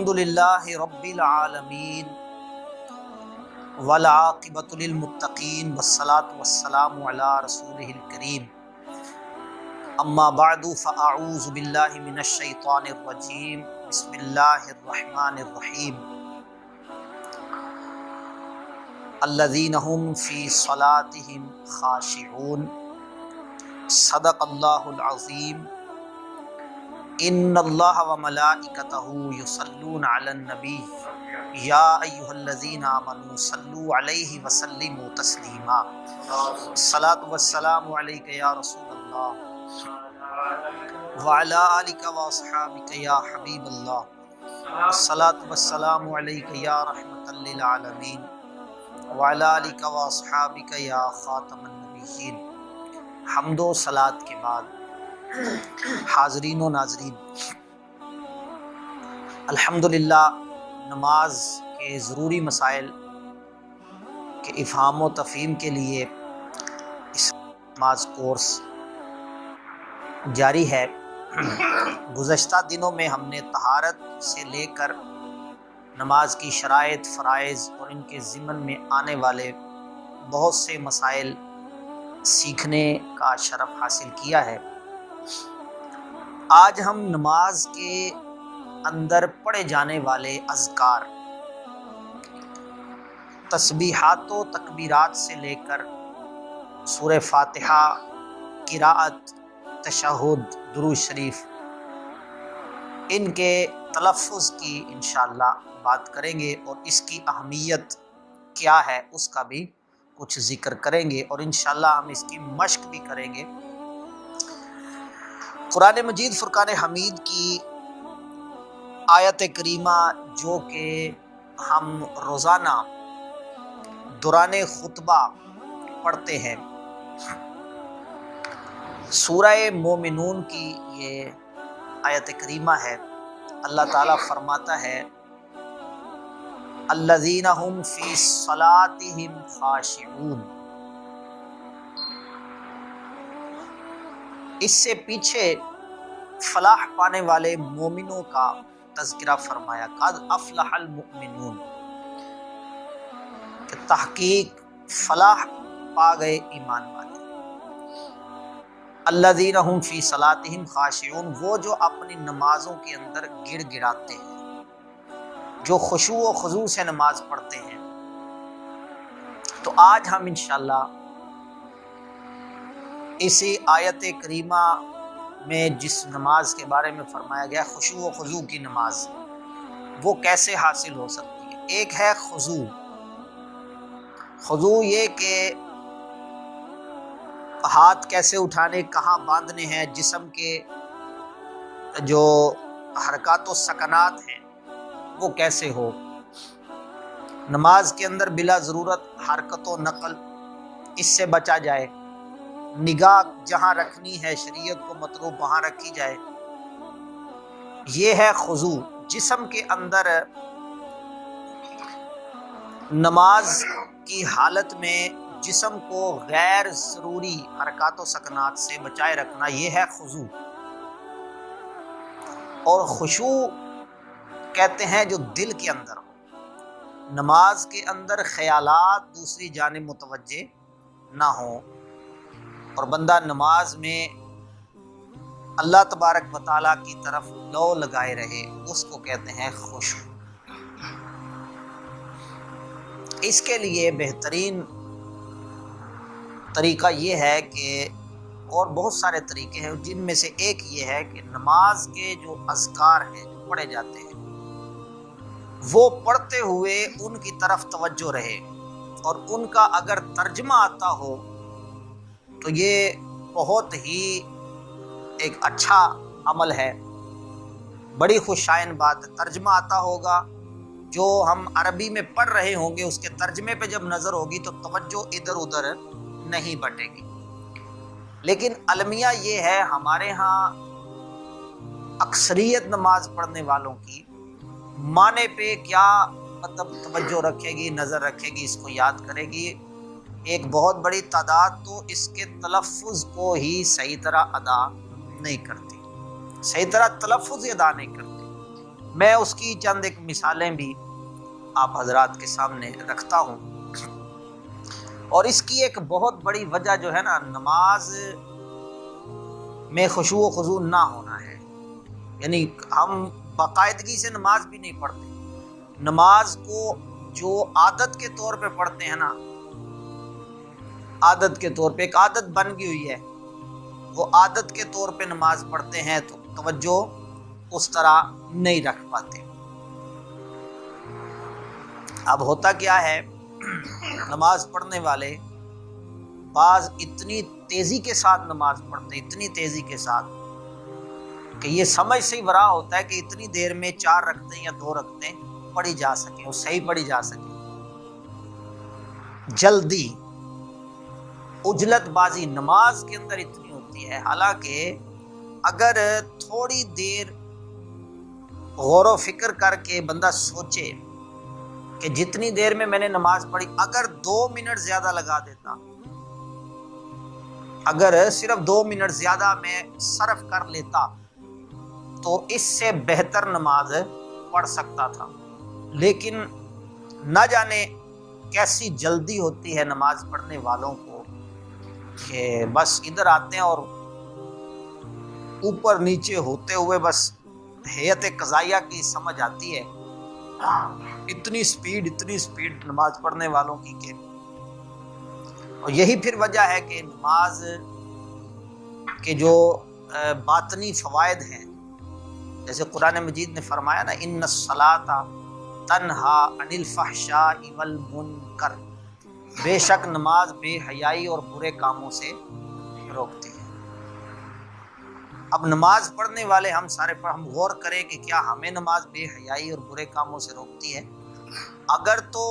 الحمدللہ رب العالمین والعاقبۃ للمتقین والصلاة والسلام علی رسولہ الکریم اما بعد فاعوذ باللہ من الشیطان الرجیم بسم اللہ الرحمن الرحیم الذین هم فی صلاتهم خاشعون صدق اللہ العظیم ان اللہ و ملائکتہ یصلون علی النبی یا ایھا الذین آمنوا صلوا علیہ وسلموا تسلیما الصلاۃ والسلام علیک یا رسول اللہ وعلی آلک واصحابک یا حبیب اللہ الصلاۃ والسلام علیک یا رحمۃ للعالمین وعلی آلک واصحابک یا خاتم النبیین۔ حمد و صلات کے بعد حاضرین و ناظرین، الحمدللہ نماز کے ضروری مسائل کے افہام و تفہیم کے لیے اس نماز کورس جاری ہے۔ گزشتہ دنوں میں ہم نے طہارت سے لے کر نماز کی شرائط، فرائض اور ان کے ضمن میں آنے والے بہت سے مسائل سیکھنے کا شرف حاصل کیا ہے۔ آج ہم نماز کے اندر پڑھے جانے والے اذکار، تسبیحات و تکبیرات سے لے کر سورہ فاتحہ، قراءت، تشہد، درود شریف، ان کے تلفظ کی انشاءاللہ بات کریں گے اور اس کی اہمیت کیا ہے اس کا بھی کچھ ذکر کریں گے، اور انشاءاللہ ہم اس کی مشق بھی کریں گے۔ قرآن مجید فرقان حمید کی آیت کریمہ جو کہ ہم روزانہ دوران خطبہ پڑھتے ہیں، سورہ مومنون کی یہ آیت کریمہ ہے۔ اللہ تعالیٰ فرماتا ہے الذین هم فی صلاتهم خاشعون۔ اس سے پیچھے فلاح پانے والے مومنوں کا تذکرہ فرمایا، قد افلح المؤمنون، کہ تحقیق فلاح پا گئے ایمان والے۔ الذین هم فی صلاتهم خاشعون، وہ جو اپنی نمازوں کے اندر گڑ گڑاتے ہیں، جو خشوع و خضوع سے نماز پڑھتے ہیں۔ تو آج ہم انشاءاللہ اسی آیت کریمہ میں جس نماز کے بارے میں فرمایا گیا خشوع و خضوع کی نماز، وہ کیسے حاصل ہو سکتی ہے۔ ایک ہے خضوع۔ خضوع یہ کہ ہاتھ کیسے اٹھانے، کہاں باندھنے ہیں، جسم کے جو حرکات و سکنات ہیں وہ کیسے ہو۔ نماز کے اندر بلا ضرورت حرکت و نقل، اس سے بچا جائے۔ نگاہ جہاں رکھنی ہے شریعت کو مطلوب وہاں رکھی جائے، یہ ہے خضوع۔ جسم کے اندر نماز کی حالت میں جسم کو غیر ضروری حرکات و سکنات سے بچائے رکھنا، یہ ہے خضوع۔ اور خشوع کہتے ہیں جو دل کے اندر ہو، نماز کے اندر خیالات دوسری جانب متوجہ نہ ہوں، اور بندہ نماز میں اللہ تبارک و تعالیٰ کی طرف لو لگائے رہے، اس کو کہتے ہیں خشوع۔ اس کے لیے بہترین طریقہ یہ ہے کہ، اور بہت سارے طریقے ہیں جن میں سے ایک یہ ہے کہ نماز کے جو اذکار ہیں جو پڑھے جاتے ہیں وہ پڑھتے ہوئے ان کی طرف توجہ رہے، اور ان کا اگر ترجمہ آتا ہو تو یہ بہت ہی ایک اچھا عمل ہے، بڑی خوشائن بات ہے۔ ترجمہ آتا ہوگا، جو ہم عربی میں پڑھ رہے ہوں گے اس کے ترجمے پہ جب نظر ہوگی تو توجہ ادھر ادھر نہیں بٹے گی۔ لیکن المیہ یہ ہے، ہمارے ہاں اکثریت نماز پڑھنے والوں کی معنی پہ کیا مطلب توجہ رکھے گی، نظر رکھے گی، اس کو یاد کرے گی۔ ایک بہت بڑی تعداد تو اس کے تلفظ کو ہی صحیح طرح ادا نہیں کرتی، صحیح طرح تلفظ ادا نہیں کرتے۔ میں اس کی چند ایک مثالیں بھی آپ حضرات کے سامنے رکھتا ہوں۔ اور اس کی ایک بہت بڑی وجہ جو ہے نا، نماز میں خشوع و خضوع نہ ہونا ہے۔ یعنی ہم باقاعدگی سے نماز بھی نہیں پڑھتے، نماز کو جو عادت کے طور پہ پڑھتے ہیں نا، عادت کے طور پہ ایک عادت بن گئی ہوئی ہے، وہ عادت کے طور پہ نماز پڑھتے ہیں تو توجہ اس طرح نہیں رکھ پاتے۔ اب ہوتا کیا ہے، نماز پڑھنے والے بعض اتنی تیزی کے ساتھ نماز پڑھتے ہیں، اتنی تیزی کے ساتھ کہ یہ سمجھ سے ہی ورا ہوتا ہے کہ اتنی دیر میں 4 رکعتیں یا 2 رکعتیں پڑھی جا سکیں اور صحیح پڑھی جا سکیں۔ جلدی، عجلت بازی نماز کے اندر اتنی ہوتی ہے، حالانکہ اگر تھوڑی دیر غور و فکر کر کے بندہ سوچے کہ جتنی دیر میں نے نماز پڑھی، اگر 2 منٹ زیادہ لگا دیتا، اگر صرف 2 منٹ زیادہ میں صرف کر لیتا تو اس سے بہتر نماز پڑھ سکتا تھا۔ لیکن نہ جانے کیسی جلدی ہوتی ہے نماز پڑھنے والوں کو کہ بس ادھر آتے ہیں اور اوپر نیچے ہوتے ہوئے بس ہیئت قضائیہ کی سمجھ آتی ہے، اتنی سپیڈ نماز پڑھنے والوں کی کہ، اور یہی پھر وجہ ہے کہ نماز کے جو باطنی فوائد ہیں، جیسے قرآن مجید نے فرمایا نا، ان الصلاۃ تنہا عن الفحشاء والمنکر، بے شک نماز بے حیائی اور برے کاموں سے روکتی ہے۔ اب نماز پڑھنے والے ہم سارے پر ہم غور کریں کہ کیا ہمیں نماز بے حیائی اور برے کاموں سے روکتی ہے؟ اگر تو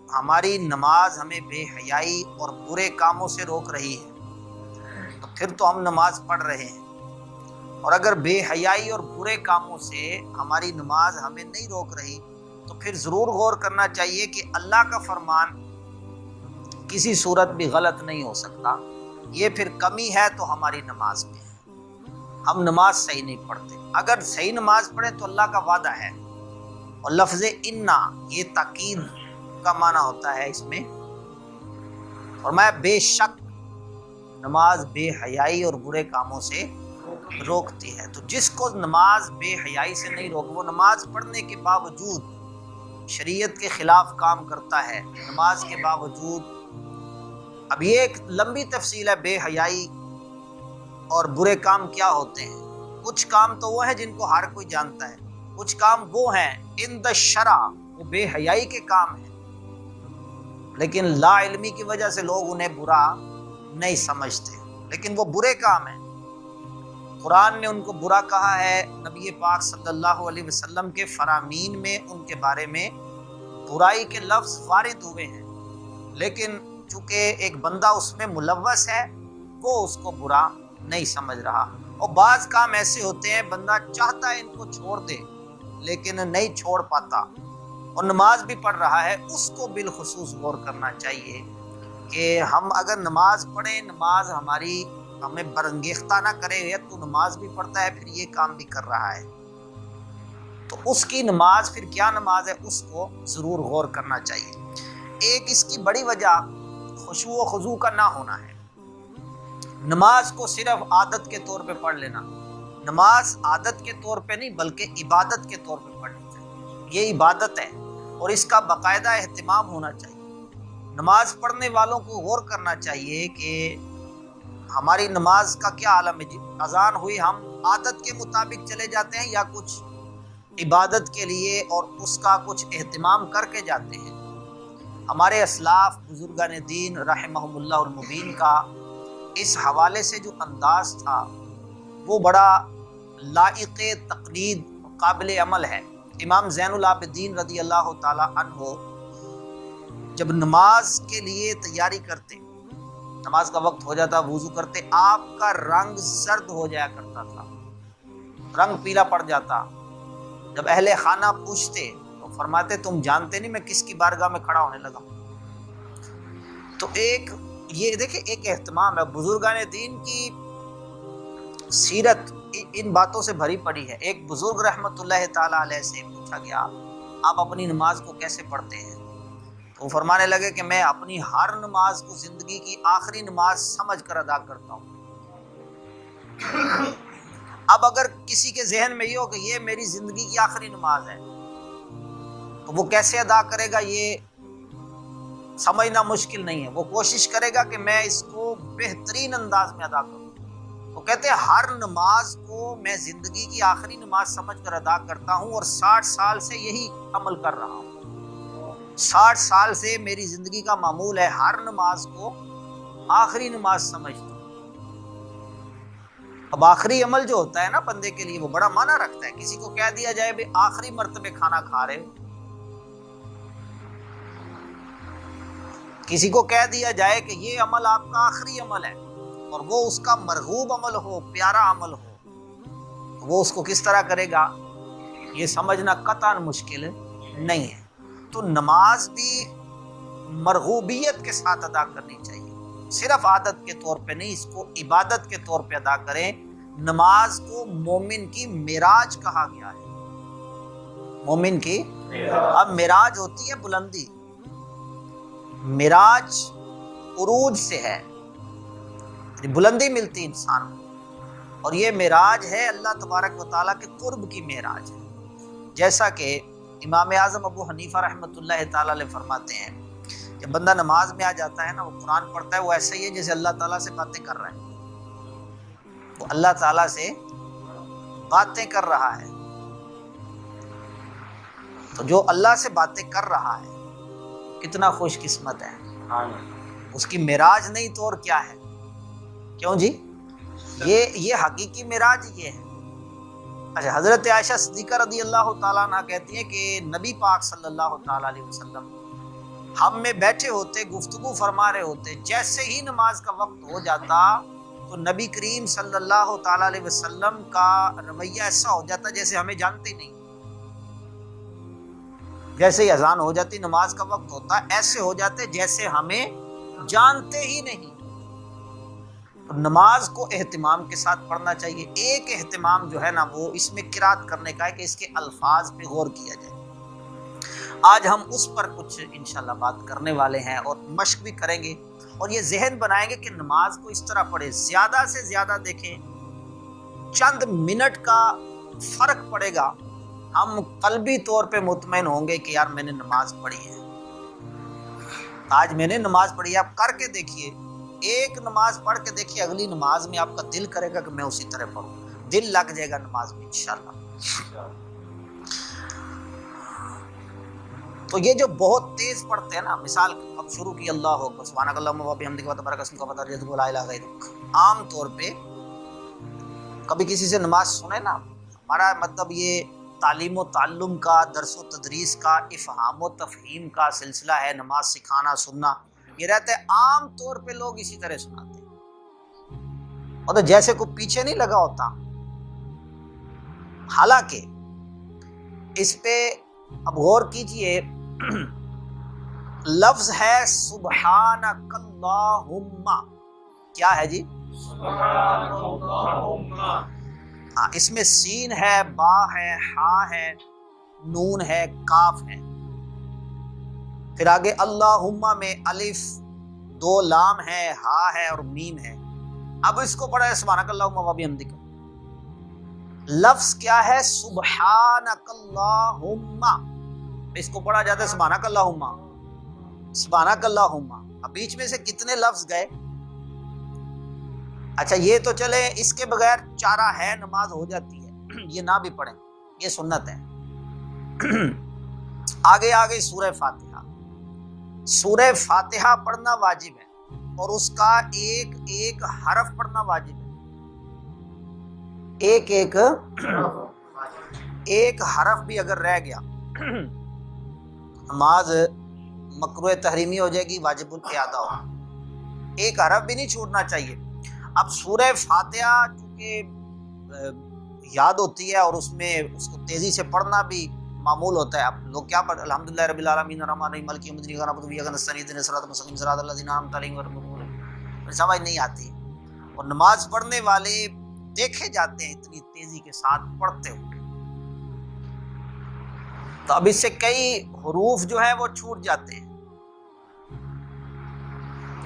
ہماری نماز ہمیں بے حیائی اور برے کاموں سے روک رہی ہے تو پھر تو ہم نماز پڑھ رہے ہیں، اور اگر بے حیائی اور برے کاموں سے ہماری نماز ہمیں نہیں روک رہی تو پھر ضرور غور کرنا چاہیے کہ اللہ کا فرمان کسی صورت بھی غلط نہیں ہو سکتا، یہ پھر کمی ہے تو ہماری نماز میں، ہم نماز صحیح نہیں پڑھتے۔ اگر صحیح نماز پڑھیں تو اللہ کا وعدہ ہے، اور لفظ انا یہ تاکید کا معنی ہوتا ہے، اس میں فرمایا بے شک نماز بے حیائی اور برے کاموں سے روکتی ہے۔ تو جس کو نماز بے حیائی سے نہیں روک، وہ نماز پڑھنے کے باوجود شریعت کے خلاف کام کرتا ہے، نماز کے باوجود۔ اب یہ ایک لمبی تفصیل ہے، بے حیائی اور برے کام کیا ہوتے ہیں۔ کچھ کام تو وہ ہیں جن کو ہر کوئی جانتا ہے، کچھ کام وہ ہیں عند الشرع، وہ بے حیائی کے کام ہیں، لیکن لا علمی کی وجہ سے لوگ انہیں برا نہیں سمجھتے، لیکن وہ برے کام ہیں۔ قرآن نے ان کو برا کہا ہے، نبی پاک صلی اللہ علیہ وسلم کے فرامین میں ان کے بارے میں برائی کے لفظ وارد ہوئے ہیں، لیکن چونکہ ایک بندہ اس میں ملوث ہے، وہ اس کو برا نہیں سمجھ رہا۔ اور بعض کام ایسے ہوتے ہیں بندہ چاہتا ہے ان کو چھوڑ دے لیکن نہیں چھوڑ پاتا، اور نماز بھی پڑھ رہا ہے، اس کو بالخصوص غور کرنا چاہیے کہ ہم اگر نماز پڑھیں، نماز ہماری ہمیں برانگیختہ نہ کرے، تو نماز بھی پڑھتا ہے پھر یہ کام بھی کر رہا ہے، تو اس کی نماز پھر کیا نماز ہے، اس کو ضرور غور کرنا چاہیے۔ ایک اس کی بڑی وجہ خشوع و خضوع کا نہ ہونا ہے۔ نماز کو صرف عادت کے طور پہ پڑھ لینا، نماز عادت کے طور پہ نہیں بلکہ عبادت کے طور پہ پڑھنی چاہیے، یہ عبادت ہے اور اس کا باقاعدہ اہتمام ہونا چاہیے۔ نماز پڑھنے والوں کو غور کرنا چاہیے کہ ہماری نماز کا کیا عالم ہے، اذان ہوئی ہم عادت کے مطابق چلے جاتے ہیں یا کچھ عبادت کے لیے اور اس کا کچھ اہتمام کر کے جاتے ہیں۔ ہمارے اسلاف بزرگان دین رحمہم اللہ المبین کا اس حوالے سے جو انداز تھا وہ بڑا لائق تقلید قابل عمل ہے۔ امام زین العابدین رضی اللہ تعالی عنہ جب نماز کے لیے تیاری کرتے، نماز کا وقت ہو جاتا، وضو کرتے، آپ کا رنگ زرد ہو جایا کرتا تھا، رنگ پیلا پڑ جاتا۔ جب اہل خانہ پوچھتے تو فرماتے تم جانتے نہیں میں کس کی بارگاہ میں کھڑا ہونے لگا۔ تو یہ دیکھیں ایک اہتمام ہے، بزرگان دین کی سیرت ان باتوں سے بھری پڑی ہے۔ ایک بزرگ رحمت اللہ تعالی علیہ سے پوچھا گیا آپ اپنی نماز کو کیسے پڑھتے ہیں؟ تو وہ فرمانے لگے کہ میں اپنی ہر نماز کو زندگی کی آخری نماز سمجھ کر ادا کرتا ہوں۔ اب اگر کسی کے ذہن میں یہ ہو کہ یہ میری زندگی کی آخری نماز ہے تو وہ کیسے ادا کرے گا یہ سمجھنا مشکل نہیں ہے۔ وہ کوشش کرے گا کہ میں اس کو بہترین انداز میں ادا کروں۔ وہ کہتے ہیں ہر نماز کو میں زندگی کی آخری نماز سمجھ کر ادا کرتا ہوں اور 60 سال سے یہی عمل کر رہا ہوں۔ 60 سال سے میری زندگی کا معمول ہے ہر نماز کو آخری نماز سمجھتا ہوں۔ اب آخری عمل جو ہوتا ہے نا بندے کے لیے وہ بڑا معنی رکھتا ہے۔ کسی کو کہہ دیا جائے بھی آخری مرتبہ کھانا کھا رہے ہو، کسی کو کہہ دیا جائے کہ یہ عمل آپ کا آخری عمل ہے اور وہ اس کا مرغوب عمل ہو، پیارا عمل ہو، تو وہ اس کو کس طرح کرے گا یہ سمجھنا قطعاً مشکل نہیں ہے۔ تو نماز بھی مرغوبیت کے ساتھ ادا کرنی چاہیے، صرف عادت کے طور پہ نہیں، اس کو عبادت کے طور پہ ادا کریں۔ نماز کو مومن کی معراج کہا گیا ہے، مومن کی اب معراج ہوتی ہے بلندی، معراج عروج سے ہے، بلندی ملتی انسان کو، اور یہ معراج ہے اللہ تبارک و تعالیٰ کے قرب کی معراج ہے۔ جیسا کہ امام اعظم ابو حنیفہ رحمۃ اللہ تعالیٰ علیہ فرماتے ہیں جب بندہ نماز میں آ جاتا ہے نا، وہ قرآن پڑھتا ہے، وہ ایسا ہی ہے جیسے اللہ تعالیٰ سے باتیں کر رہا ہے، وہ اللہ تعالیٰ سے باتیں کر رہا ہے۔ تو جو اللہ سے باتیں کر رہا ہے کتنا خوش قسمت ہے، اس کی معراج نہیں تو اور کیا ہے؟ کیوں جی؟ یہ حقیقی معراج یہ ہے۔ اچھا، حضرت عائشہ صدیقہ رضی اللہ تعالیٰ عنہ کہتی ہیں کہ نبی پاک صلی اللہ تعالیٰ علیہ وسلم ہم میں بیٹھے ہوتے، گفتگو فرما رہے ہوتے، جیسے ہی نماز کا وقت ہو جاتا تو نبی کریم صلی اللہ تعالیٰ علیہ وسلم کا رویہ ایسا ہو جاتا جیسے ہمیں جانتے ہی نہیں۔ جیسے ہی اذان ہو جاتی، نماز کا وقت ہوتا، ایسے ہو جاتے جیسے ہمیں جانتے ہی نہیں۔ تو نماز کو اہتمام کے ساتھ پڑھنا چاہیے۔ ایک اہتمام جو ہے نا وہ اس میں قرات کرنے کا ہے کہ اس کے الفاظ پہ غور کیا جائے۔ آج ہم اس پر کچھ انشاءاللہ بات کرنے والے ہیں اور مشق بھی کریں گے، اور یہ ذہن بنائیں گے کہ نماز کو اس طرح پڑھے، زیادہ سے زیادہ دیکھیں، چند منٹ کا فرق پڑے گا، ہم قلبی طور پہ مطمئن ہوں گے کہ یار میں نے نماز پڑھی ہے، آج میں نے نماز پڑھی ہے۔ آپ کر کے دیکھیے، ایک نماز پڑھ کے دیکھیے، اگلی نماز میں آپ کا دل کرے گا کہ میں اسی طرح پڑھوں، دل لگ جائے گا نماز میں انشاءاللہ۔ تو یہ جو بہت تیز پڑھتے ہیں نا، مثال اب شروع کی اللہ اکبر سبحانک اللہم و بحمدک و تبارک اسمک و تعالی جدک و لا الہ غیرک، عام طور پہ کبھی کسی سے نماز سنے نا، ہمارا مطلب یہ تعلیم و تعلم کا، درس و تدریس کا، افہام و تفہیم کا سلسلہ ہے، نماز سکھانا سننا یہ رہتا ہے، عام طور پہ لوگ اسی طرح سناتے ہیں اور تو جیسے کوئی پیچھے نہیں لگا ہوتا۔ حالانکہ اس پہ اب غور کیجئے، لفظ ہے سبحانک اللہم، کیا ہے جی؟ ہاں، اس میں سین ہے، با ہے، ہا ہے، نون ہے، کاف ہے، پھر آگے اللہم میں الف، دو لام ہے، ہا ہے اور میم ہے۔ اب اس کو پڑھا ہے سبحانک اللہم و بحمدک، لفظ کیا ہے؟ سبحانک اللہم، اس کو پڑھا جاتا ہے سبحانک اللہم، سبحانک اللہم۔ اب بیچ میں سے کتنے لفظ گئے؟ اچھا یہ تو چلے، اس کے بغیر چارہ ہے، نماز ہو جاتی ہے، یہ نہ بھی پڑھیں، یہ سنت ہے۔ آگے سورہ فاتحہ، سورہ فاتحہ پڑھنا واجب ہے اور اس کا ایک ایک حرف پڑھنا واجب ہے، ایک حرف بھی اگر رہ گیا نماز مکروہ تحریمی ہو جائے گی، واجب الاعادہ ہو، ایک حرف بھی نہیں چھوڑنا چاہیے۔ اب سورہ فاتحہ چونکہ یاد ہوتی ہے اور اس میں اس کو تیزی سے پڑھنا بھی معمول ہوتا ہے، اب لوگ کیا پڑھتے ہیں؟ الحمدللہ رب العالمین الرحمن الرحیم مالک یوم الدین ایاک نعبد و ایاک نستعین اهدنا الصراط المستقیم صراط الذین انعمت علیہم غیر المغضوب علیہم، سمجھ نہیں آتی۔ اور نماز پڑھنے والے دیکھے جاتے ہیں اتنی تیزی کے ساتھ پڑھتے ہوئے. تو اب اس سے کئی حروف جو ہیں وہ چھوٹ جاتے ہیں.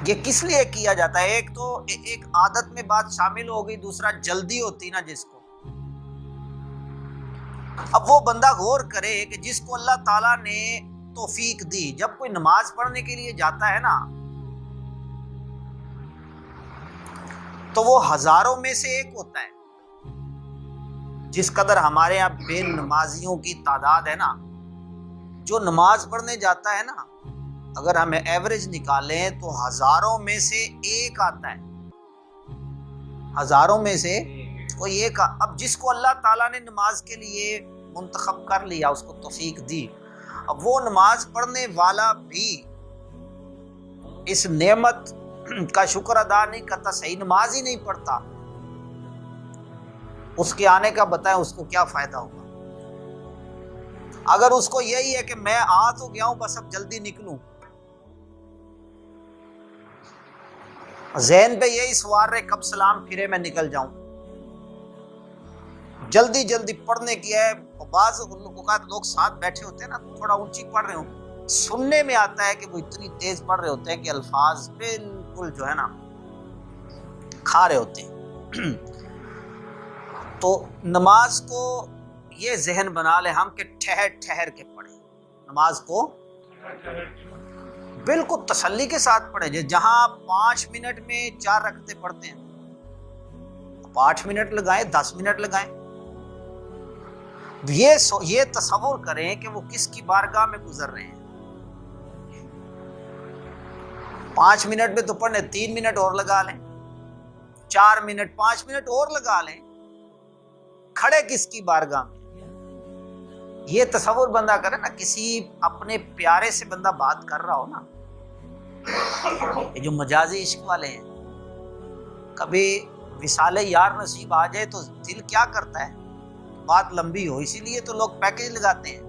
یہ کس لیے کیا جاتا ہے؟ ایک تو ایک عادت میں بات شامل ہو گئی، دوسرا جلدی ہوتی نا جس کو. اب وہ بندہ غور کرے کہ جس کو اللہ تعالیٰ نے توفیق دی، جب کوئی نماز پڑھنے کے لیے جاتا ہے نا تو وہ ہزاروں میں سے ایک ہوتا ہے. جس قدر ہمارے یہاں بے نمازیوں کی تعداد ہے نا، جو نماز پڑھنے جاتا ہے نا، اگر ہمیں ایوریج نکالیں تو ہزاروں میں سے ایک آتا ہے. ہزاروں میں سے کوئی ایک. اب جس کو اللہ تعالیٰ نے نماز کے لیے منتخب کر لیا، اس کو توفیق دی، اب وہ نماز پڑھنے والا بھی اس نعمت کا شکر ادا نہیں کرتا، صحیح نماز ہی نہیں پڑھتا، اس کے آنے کا بتائیں اس کو کیا فائدہ ہوگا؟ اگر اس کو یہی ہے کہ میں آ تو گیا ہوں، بس اب جلدی نکلوں، ذہن پہ یہی سوار رہے کب سلام پھرے میں نکل جاؤں، جلدی جلدی پڑھنے کی ہے. بعض اوقات لوگ ساتھ بیٹھے ہوتے ہیں نا، تھوڑا اونچی پڑھ رہے ہوں، سننے میں آتا ہے کہ وہ اتنی تیز پڑھ رہے ہوتے ہیں کہ الفاظ بالکل جو ہے نا کھا رہے ہوتے ہیں. تو نماز کو یہ ذہن بنا لے ہم کہ ٹھہر ٹھہر کے پڑھیں. نماز کو بالکل تسلی کے ساتھ پڑھیں. جہاں 5 منٹ میں 4 رکعتیں پڑھتے ہیں، 8 منٹ لگائیں، 10 منٹ لگائیں. یہ تصور کریں کہ وہ کس کی بارگاہ میں گزر رہے ہیں. 5 منٹ میں تو پڑھنے، 3 منٹ اور لگا لیں، 4 منٹ 5 منٹ اور لگا لیں، کھڑے کس کی بارگاہ میں. یہ تصور بندہ کرے نا، کسی اپنے پیارے سے بندہ بات کر رہا ہو نا، یہ جو مجازی عشق والے ہیں، کبھی وصال یار نصیب آ جائے تو دل کیا کرتا ہے، بات لمبی ہو. اسی لیے تو لوگ پیکج لگاتے ہیں.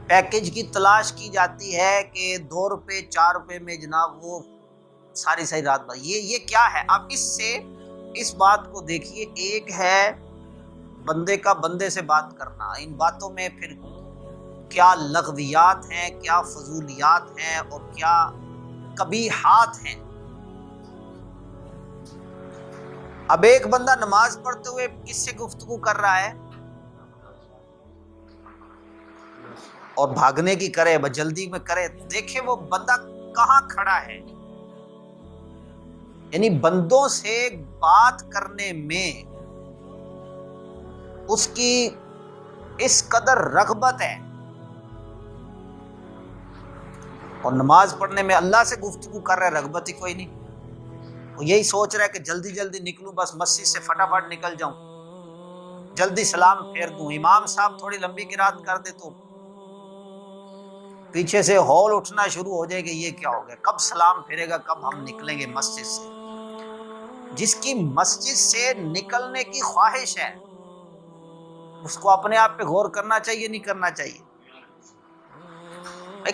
پیکج کی تلاش کی جاتی ہے کہ 2 روپے 4 روپے میں جناب وہ ساری رات بات. یہ کیا ہے؟ اب اس سے اس بات کو دیکھیے، ایک ہے بندے کا بندے سے بات کرنا، ان باتوں میں پھر کیا لغویات ہیں، کیا فضولیات ہیں، اور کیا قبیحات ہیں. اب ایک بندہ نماز پڑھتے ہوئے کس سے گفتگو کر رہا ہے اور بھاگنے کی کرے، جلدی میں کرے. دیکھیں وہ بندہ کہاں کھڑا ہے. یعنی بندوں سے بات کرنے میں اس کی اس قدر رغبت ہے، اور نماز پڑھنے میں اللہ سے گفتگو کر رہا ہے، رغبت ہی کوئی نہیں. وہ یہی سوچ رہا ہے کہ جلدی جلدی نکلوں، بس مسجد سے فٹافٹ نکل جاؤں، جلدی سلام پھیر دوں. امام صاحب تھوڑی لمبی قرات کر دے تو پیچھے سے ہول اٹھنا شروع ہو جائے گا، یہ کیا ہو گیا، کب سلام پھیرے گا، کب ہم نکلیں گے مسجد سے. جس کی مسجد سے نکلنے کی خواہش ہے اس کو اپنے آپ پہ غور کرنا چاہیے، نہیں کرنا چاہیے؟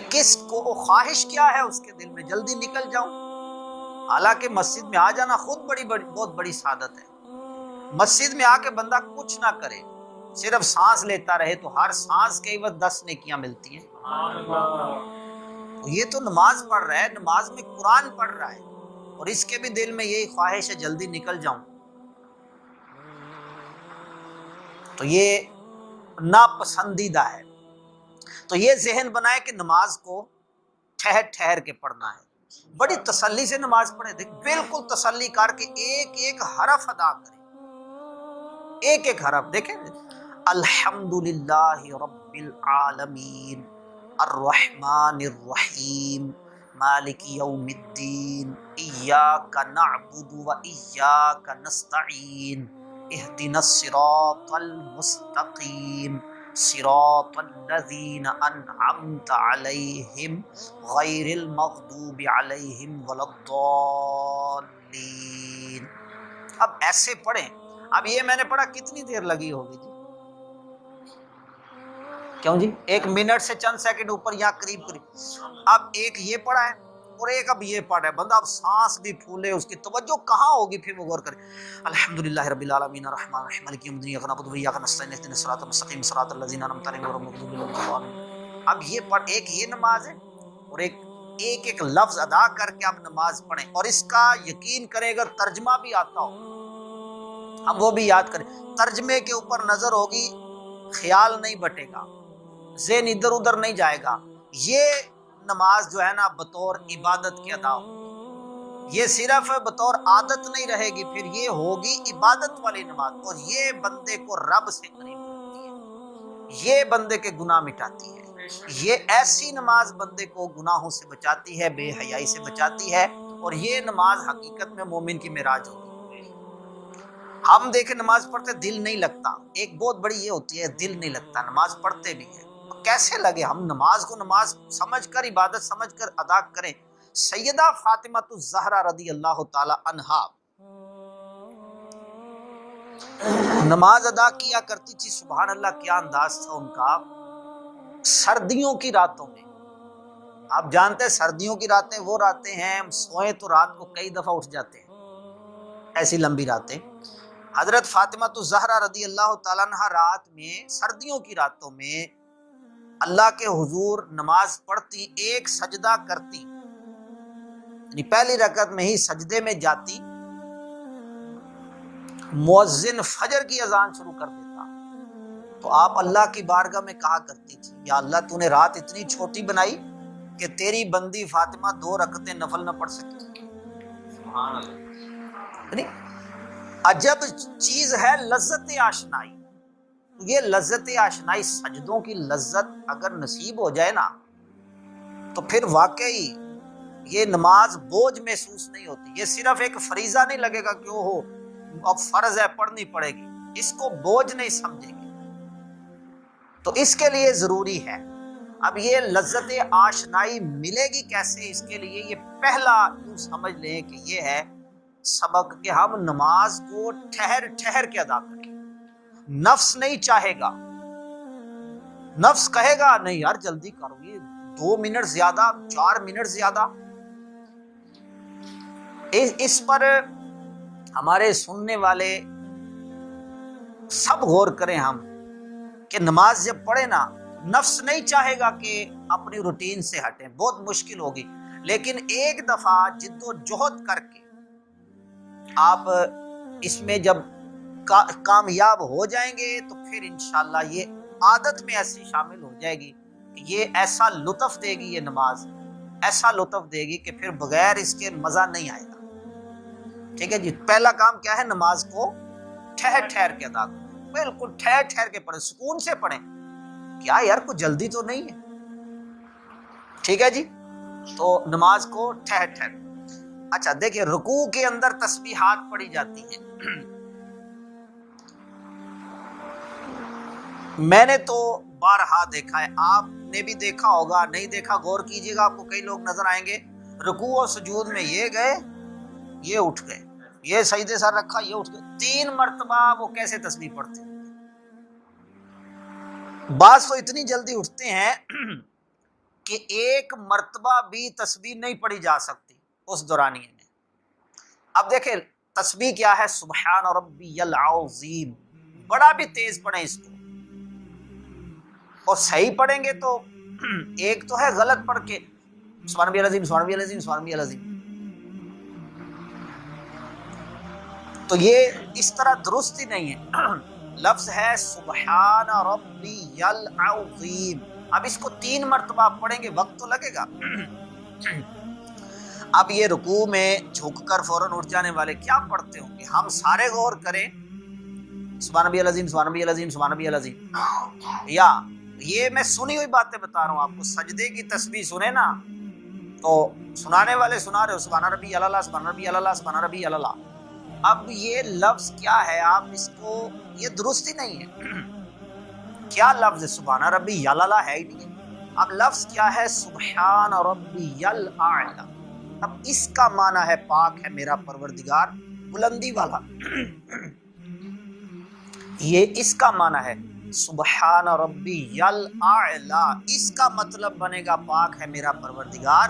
کس کو خواہش کیا ہے اس کے دل میں، جلدی نکل جاؤں. حالانکہ مسجد میں آ جانا خود بہت بڑی سعادت ہے. مسجد میں آ کے بندہ کچھ نہ کرے، صرف سانس لیتا رہے تو ہر سانس کے عوض 10 نیکیاں ملتی ہیں. یہ تو نماز پڑھ رہا ہے، نماز میں قرآن پڑھ رہا ہے، اور اس کے بھی دل میں یہی خواہش ہے جلدی نکل جاؤں. تو یہ ناپسندیدہ ہے. تو یہ ذہن بنائے کہ نماز کو ٹھہر ٹھہر کے پڑھنا ہے. بڑی تسلی سے نماز پڑھے، دیکھ بالکل تسلی کر کے ایک ایک حرف ادا کرے، ایک ایک حرف. دیکھیں، الحمدللہ رب العالمین الرحمن الرحیم مالک یوم الدین ایاک نعبد و ایاک نستعین اہدنا الصراط المستقیم صراط الذین انعمت علیہم غیر المغضوب علیہم ولا الضالین. اب ایسے پڑھیں. اب یہ میں نے پڑھا کتنی دیر لگی ہوگی جی؟ کیوں جی؟ 1 منٹ سے چند سیکنڈ اوپر یا قریب. اب ایک یہ پڑھا ہے، اور ایک اب یہ پڑھ ہے بندہ، اب سانس بھی پھولے، اس کی توجہ کہاں ہوگی؟ پھر وہ غور کرے الحمدللہ رب العالمین الرحمن الرحیم مالک یوم الدین ایاک نعبد و ایاک نستعین اهدنا الصراط المستقیم صراط الذین انعمت علیہم غیر المغضوب علیہم ولا الضالین۔ اب یہ پڑھ، ایک یہ نماز ہے، اور ایک لفظ ادا کر کے آپ نماز پڑھیں، اور اس کا یقین کریں اگر ترجمہ بھی آتا ہو ہم وہ بھی یاد کریں، ترجمے کے اوپر نظر ہوگی، خیال نہیں بٹے گا، ذہن ادھر ادھر نہیں جائے گا۔ یہ نماز جو ہے نا بطور عبادت کے ادا ہو، یہ صرف بطور عادت نہیں رہے گی، پھر یہ ہوگی عبادت والی نماز، اور یہ بندے کو رب سے قریب کرتی ہے، یہ بندے کے گناہ مٹاتی ہے، یہ ایسی نماز بندے کو گناہوں سے بچاتی ہے، بے حیائی سے بچاتی ہے، اور یہ نماز حقیقت میں مومن کی معراج ہوگی۔ ہم دیکھیں نماز پڑھتے دل نہیں لگتا، ایک بہت بڑی یہ ہوتی ہے دل نہیں لگتا، نماز پڑھتے بھی ہیں کیسے لگے؟ ہم نماز کو نماز سمجھ کر، عبادت سمجھ کر ادا کریں۔ سیدہ فاطمہ الزہرا رضی اللہ تعالی عنہا نماز ادا کیا کرتی تھی، سبحان اللہ کیا انداز تھا ان کا۔ سردیوں کی راتوں میں، آپ جانتے ہیں سردیوں کی راتیں وہ راتیں ہیں ہم سوئیں تو رات کو کئی دفعہ اٹھ جاتے ہیں، ایسی لمبی راتیں۔ حضرت فاطمہ الزہرا رضی اللہ تعالیٰ عنہ رات میں، سردیوں کی راتوں میں اللہ کے حضور نماز پڑھتی، ایک سجدہ کرتی، یعنی پہلی رکعت میں ہی سجدے میں جاتی، مؤذن فجر کی اذان شروع کر دیتا، تو آپ اللہ کی بارگاہ میں کہا کرتی تھی یا اللہ تو نے رات اتنی چھوٹی بنائی کہ تیری بندی فاطمہ 2 رکعتیں نفل نہ پڑھ سکی۔ سبحان اللہ، یعنی عجب چیز ہے لذت آشنائی۔ یہ لذت آشنائی، سجدوں کی لذت اگر نصیب ہو جائے نا تو پھر واقعی یہ نماز بوجھ محسوس نہیں ہوتی، یہ صرف ایک فریضہ نہیں لگے گا کہ اوہو اب فرض ہے پڑھنی پڑے گی، اس کو بوجھ نہیں سمجھیں گے، تو اس کے لیے ضروری ہے۔ اب یہ لذت آشنائی ملے گی کیسے؟ اس کے لیے یہ پہلا یوں سمجھ لیں کہ یہ ہے سبق کہ ہم نماز کو ٹھہر ٹھہر کے ادا کریں۔ نفس نہیں چاہے گا، نفس کہے گا نہیں یار جلدی کرو، یہ 2 منٹ زیادہ، 4 منٹ زیادہ۔ اس پر ہمارے سننے والے سب غور کریں ہم کہ نماز جب پڑھے نا، نفس نہیں چاہے گا کہ اپنی روٹین سے ہٹیں، بہت مشکل ہوگی، لیکن ایک دفعہ جد و جہد کر کے آپ اس میں جب کامیاب ہو جائیں گے تو پھر انشاءاللہ یہ عادت میں ایسی شامل ہو جائے گی کہ یہ ایسا لطف دے گی، یہ نماز ایسا لطف دے گی کہ پھر بغیر اس کے مزہ نہیں آئے گا۔ ٹھیک ہے جی، پہلا کام کیا ہے؟ نماز کو ٹھہر ٹھہر کے ادا کریں، بالکل ٹھہر ٹھہر کے پڑھیں، سکون سے پڑھیں، کیا یار کوئی جلدی تو نہیں ہے۔ ٹھیک ہے جی، تو نماز کو ٹھہر ٹھہر۔ اچھا دیکھیں، رکوع کے اندر تسبیحات پڑھی جاتی ہیں۔ میں نے تو بارہا دیکھا ہے، آپ نے بھی دیکھا ہوگا، نہیں دیکھا غور کیجئے گا، آپ کو کئی لوگ نظر آئیں گے رکوع و سجود میں یہ گئے، یہ اٹھ گئے، یہ سجدے سر رکھا، یہ اٹھ گئے، 3 مرتبہ وہ کیسے تسبیح پڑھتے ہیں؟ بعض تو اتنی جلدی اٹھتے ہیں کہ 1 مرتبہ بھی تسبیح نہیں پڑھی جا سکتی اس دورانیے میں۔ اب دیکھیں تسبیح کیا ہے؟ سبحان ربی العظیم، بڑا بھی تیز پڑھیں اس کو، اور صحیح پڑھیں گے تو ایک تو ہے غلط پڑھ کے سبحان ربی العظیم، سبحان ربی العظیم، سبحان ربی العظیم، تو یہ اس طرح درست ہی نہیں ہے۔ لفظ ہے سبحان ربی العظیم، اب اس کو 3 مرتبہ پڑھیں گے، وقت تو لگے گا۔ اب یہ رکوع میں جھک کر فوراً اٹھ جانے والے کیا پڑھتے ہوں گے؟ ہم سارے غور کریں، سبحان ربی العظیم، سبحان ربی العظیم، سبحان ربی العظیم، یا یہ میں سنی ہوئی باتیں بتا رہا ہوں آپ کو، سجدے کی تسبیح سنے نا تو سنانے والے سنا رہے ہو سبحان ربی اللہ، سبحان ربی اللہ، سبحان ربی اللہ۔ اب یہ لفظ کیا ہے؟ آپ اس کو، یہ درست ہی نہیں ہے۔ کیا لفظ ہے؟ سبحان ربی اللہ ہے ہی نہیں۔ اب لفظ کیا ہے؟ سبحان ربی الاعلی۔ اب اس کا معنی ہے پاک ہے میرا پروردگار بلندی والا، یہ اس کا معنی ہے سبحان ربی الاعلی، اس کا مطلب بنے گا پاک ہے میرا پروردگار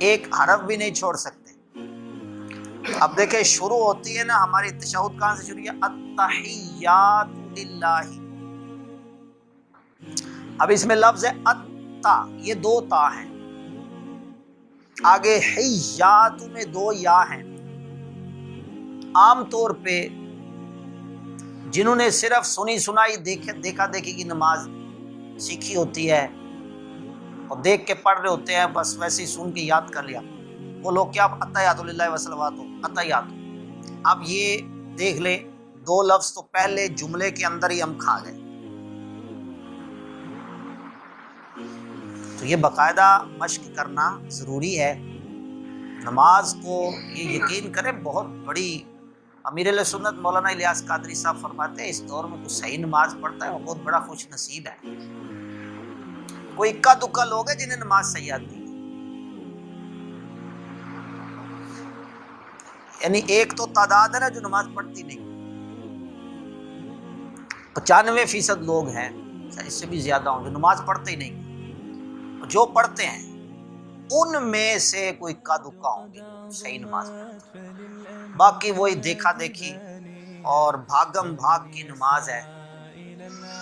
ایک حرف بھی نہیں چھوڑ سکتے۔ اب دیکھیں شروع ہوتی ہے نا ہماری تشہد کہاں سے شروع ہے؟ التحیات للہ۔ اب اس میں لفظ ہے اتا، یہ دو تا ہیں، آگے حیات میں دو یا ہیں۔ عام طور پہ جنہوں نے صرف سنی سنائی دیکھا دیکھی کی نماز سیکھی ہوتی ہے اور دیکھ کے پڑھ رہے ہوتے ہیں، بس ویسے ہی سن کے یاد کر لیا، وہ لوگ کیا اتحیات للہ وصلوات اتحیات۔ اب یہ دیکھ لیں دو لفظ تو پہلے جملے کے اندر ہی ہم کھا گئے۔ تو یہ باقاعدہ مشق کرنا ضروری ہے نماز کو۔ یہ یقین کریں بہت بڑی، امیر اہل سنت مولانا الیاس قادری صاحب فرماتے ہیں اس دور میں کوئی صحیح نماز پڑھتا ہے وہ بہت بڑا خوش نصیب ہے۔ کوئی اکا دکا لوگ ہیں جنہیں نماز صحیح آتی ہے، یعنی ایک تو تعداد ہے نا جو نماز پڑھتی نہیں، 95% لوگ ہیں، اس سے بھی زیادہ ہوں جو نماز پڑھتے ہی نہیں۔ جو پڑھتے ہیں ان میں سے کوئی اکا دکا ہوں گے صحیح نماز پڑھتے ہیں، باقی وہی دیکھا دیکھی اور بھاگم بھاگ کی نماز ہے،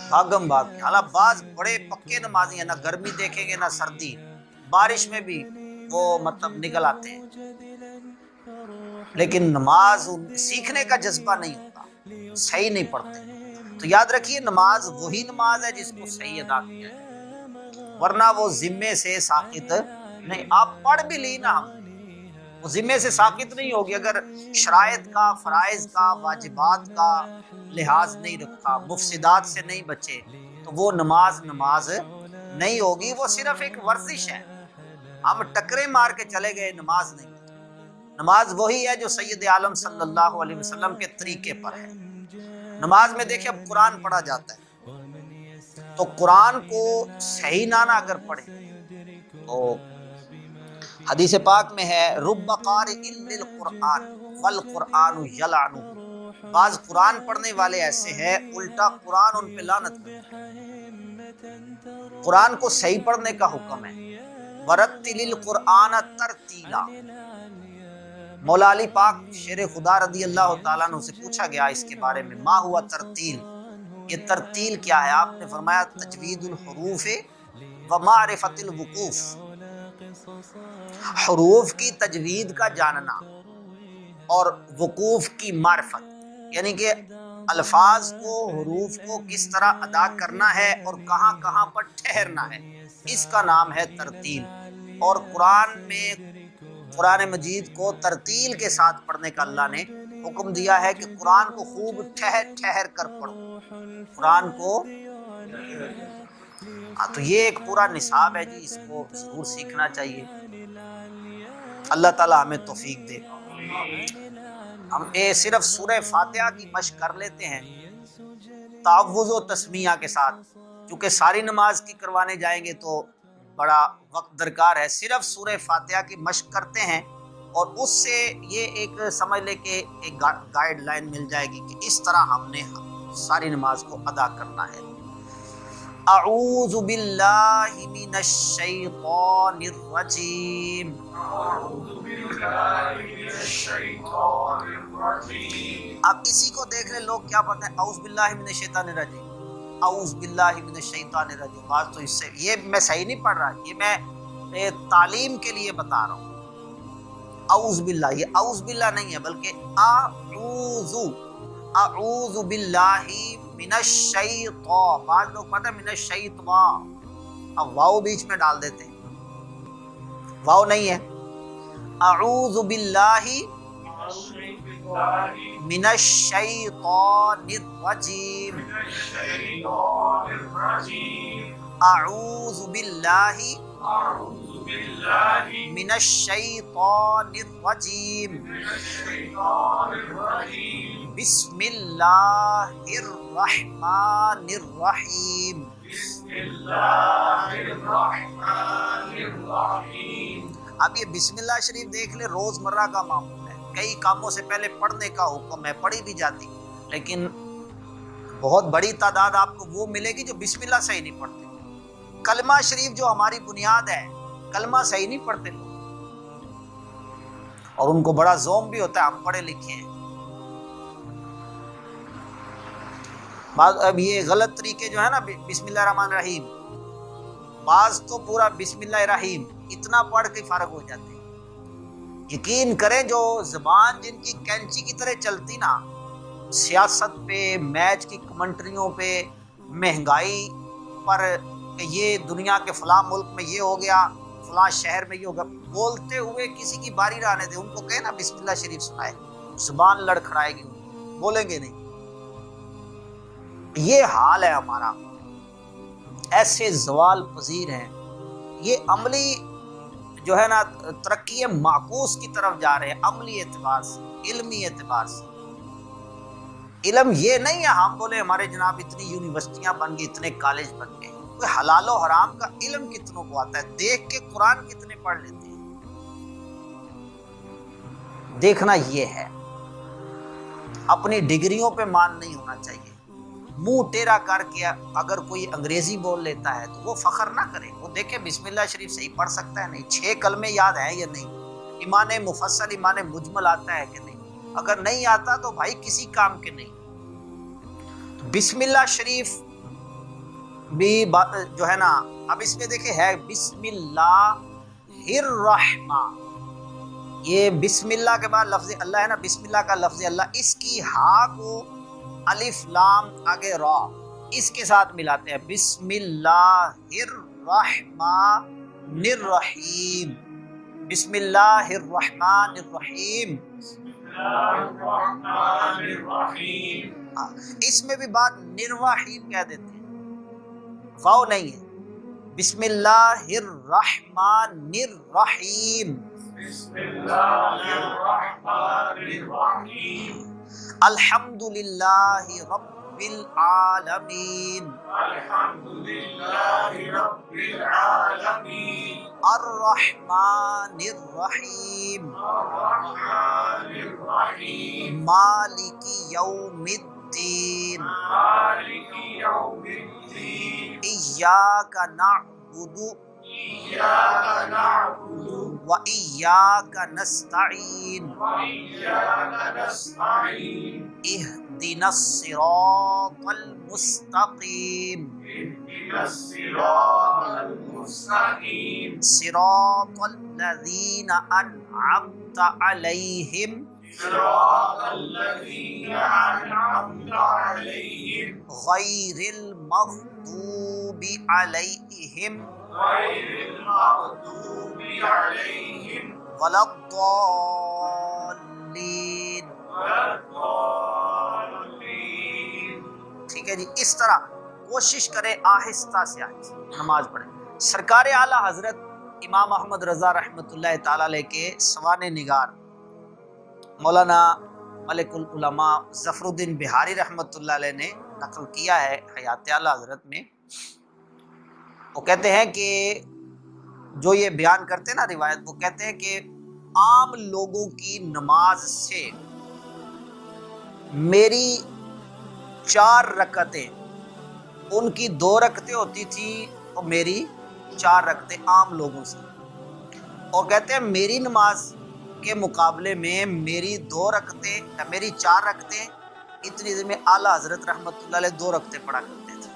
بھاگم بھاگ کی۔ حالانکہ بعض بڑے پکے نمازی ہیں، نہ گرمی دیکھیں گے نہ سردی، بارش میں بھی وہ مطلب نکل آتے ہیں، لیکن نماز سیکھنے کا جذبہ نہیں ہوتا، صحیح نہیں پڑھتے۔ تو یاد رکھیے نماز وہی نماز ہے جس کو صحیح ادا کیا جائے، ورنہ وہ ذمے سے ساقط نہیں۔ آپ پڑھ بھی لی نا، ہم وہ ذمے سے ساقط نہیں ہوگی اگر شرائط کا، فرائض کا، واجبات کا لحاظ نہیں رکھا، مفسدات سے نہیں بچے، تو وہ نماز نہیں ہوگی، وہ صرف ایک ورزش ہے۔ ہم ٹکرے مار کے چلے گئے، نماز نہیں۔ نماز وہی ہے جو سید عالم صلی اللہ علیہ وسلم کے طریقے پر ہے۔ نماز میں دیکھیں اب قرآن پڑھا جاتا ہے تو قرآن کو صحیح نہ اگر پڑھے تو حدیث پاک میں ہے رب قارئ للقرآن والقرآن یلعنہ، بعض قرآن پڑھنے والے ایسے ہیں الٹا قرآن ان پہ لعنت کرتا ہے۔ قرآن کو صحیح پڑھنے کا حکم ہے، ورتل القرآن ترتیلا۔ مولا علی پاک شیر خدا رضی اللہ تعالیٰ عنہ سے پوچھا گیا اس کے بارے میں، ما ہوا ترتیل، یہ ترتیل کیا ہے؟ آپ نے فرمایا تجوید الحروف و معرفت الوقوف، حروف کی تجوید کا جاننا اور وقوف کی معرفت، یعنی کہ الفاظ کو، حروف کو کس طرح ادا کرنا ہے اور کہاں کہاں پر ٹھہرنا ہے، اس کا نام ہے ترتیل۔ اور قرآن میں قرآن مجید کو ترتیل کے ساتھ پڑھنے کا اللہ نے حکم دیا ہے کہ قرآن کو خوب ٹھہر ٹھہر کر پڑھو، قرآن کو۔ تو یہ ایک پورا نصاب ہے جی، اس کو ضرور سیکھنا چاہیے۔ اللہ تعالیٰ ہمیں توفیق دے۔ ہم صرف سورہ فاتحہ کی مشق کر لیتے ہیں تعوذ و تسمیہ کے ساتھ، چونکہ ساری نماز کی کروانے جائیں گے تو بڑا وقت درکار ہے، صرف سورہ فاتحہ کی مشق کرتے ہیں اور اس سے یہ ایک سمجھ لے کہ ایک گائیڈ لائن مل جائے گی کہ اس طرح ہم نے ساری نماز کو ادا کرنا ہے۔ اعوذ باللہ من الشیطان الرجیم، اب اسی کو دیکھ لیں لوگ کیا پڑھتے ہیں، اعوذ باللہ من الشیطان الرجیم، اعوذ باللہ من الشیطان الرجیم۔ بات تو اس سے یہ میں صحیح نہیں پڑھ رہا، یہ میں تعلیم کے لیے بتا رہا ہوں۔ اعوذ باللہ، یہ اعوذ باللہ نہیں ہے بلکہ اعوذ باللہ من الشیطان۔ بعض لوگ پڑھتے ہیں من الشیطان، اب واو بیچ میں ڈال دیتے ہیں، واو نہیں ہے۔ اعوذ باللہ من الشیطان الرجیم، اعوذ باللہ من الشیطان الرجیم، بسم اللہ الرحمن الرحیم۔ اب یہ بسم اللہ شریف دیکھ لے روزمرہ کا معمول ہے، کئی کاموں سے پہلے پڑھنے کا حکم ہے، پڑھی بھی جاتی، لیکن بہت بڑی تعداد آپ کو وہ ملے گی جو بسم اللہ صحیح نہیں پڑھتے۔ کلمہ شریف جو ہماری بنیاد ہے، کلمہ صحیح نہیں پڑھتے لوگ، اور ان کو بڑا زوم بھی ہوتا ہے ہم پڑھے لکھے ہیں. اب یہ غلط طریقے جو ہے نا بسم اللہ الرحمن الرحیم، بعض تو پورا بسم اللہ الرحیم اتنا پڑھ کے فارغ ہو جاتے ہیں. یقین کریں جو زبان جن کی کینچی کی طرح چلتی نا، سیاست پہ، میچ کی کمنٹریوں پہ، مہنگائی پر، کہ یہ دنیا کے فلاں ملک میں یہ ہو گیا، فلاں شہر میں یہ ہوگا، بولتے ہوئے کسی کی باری نہ آنے دے. ان کو کہے نا بسم اللہ شریف سنائے، زبان لڑکھڑائے گی، بولیں گے نہیں. یہ حال ہے ہمارا، ایسے زوال پذیر ہیں. یہ عملی جو ہے نا ترقی معکوس کی طرف جا رہے ہیں، عملی اعتبار سے، علمی اعتبار سے. علم یہ نہیں ہے ہم بولے ہمارے جناب اتنی یونیورسٹیاں بن گئی، اتنے کالج بن گئے. کوئی حلال و حرام کا علم کتنوں کو آتا ہے؟ دیکھ کے قرآن کتنے پڑھ لیتے ہیں. دیکھنا یہ ہے، اپنی ڈگریوں پہ مان نہیں ہونا چاہیے. منہ ٹیرا کر کے اگر کوئی انگریزی بول لیتا ہے تو وہ فخر نہ کرے، وہ دیکھے بسم اللہ شریف صحیح پڑھ سکتا ہے نہیں، 6 کلمے یاد ہیں یا نہیں، ایمان مفصل ایمان مجمل آتا ہے کہ نہیں. اگر نہیں آتا تو بھائی کسی کام کے نہیں. بسم اللہ شریف بھی جو ہے نا، اب اس میں دیکھیں ہے بسم اللہ الرحمن، یہ بسم اللہ کے بعد لفظ اللہ ہے نا، بسم اللہ کا لفظ اللہ، اس کی ہا کو الف لام آگے را اس کے ساتھ ملاتے ہیں، بسم اللہ الرحمن الرحیم. بسم اللہ الرحمن الرحیم. اس میں بھی بات نرواحیم کہہ دیتے ہیں، واو نہیں ہے. بسم اللہ الرحمن الرحیم. بسم اللہ الرحمن الرحیم. الحمد للہ رب العالمین. الحمد للہ رب العالمین. الرحمن الرحیم. الرحمن الرحیم. مالک یوم الدین. مالک یوم الدین. ایاک نعبد وإياك نستعين اهدنا الصراط المستقيم صراط الذين أنعمت عليهم غير المغضوب عليهم ولا الضالين. ٹھیک ہے جی، اس طرح کوشش کریں آہستہ سے آہستہ نماز پڑھیں. سرکار اعلیٰ حضرت امام احمد رضا رحمۃ اللہ تعالی علیہ کے سوانح نگار مولانا ملک العلماء ظفر الدین بہاری رحمۃ اللہ علیہ نے نقل کیا ہے حیات اعلیٰ حضرت میں. وہ کہتے ہیں کہ جو یہ بیان کرتے ہیں نا روایت، وہ کہتے ہیں کہ عام لوگوں کی نماز سے میری 4 رکعتیں، ان کی 2 رکعتیں ہوتی تھی اور میری 4 رکعتیں عام لوگوں سے. اور کہتے ہیں میری نماز کے مقابلے میں میری 2 رکعتیں، میری 4 رکعتیں، اتنی دیر میں اعلیٰ حضرت رحمۃ اللہ علیہ 2 رکعتیں پڑھا کرتے تھے.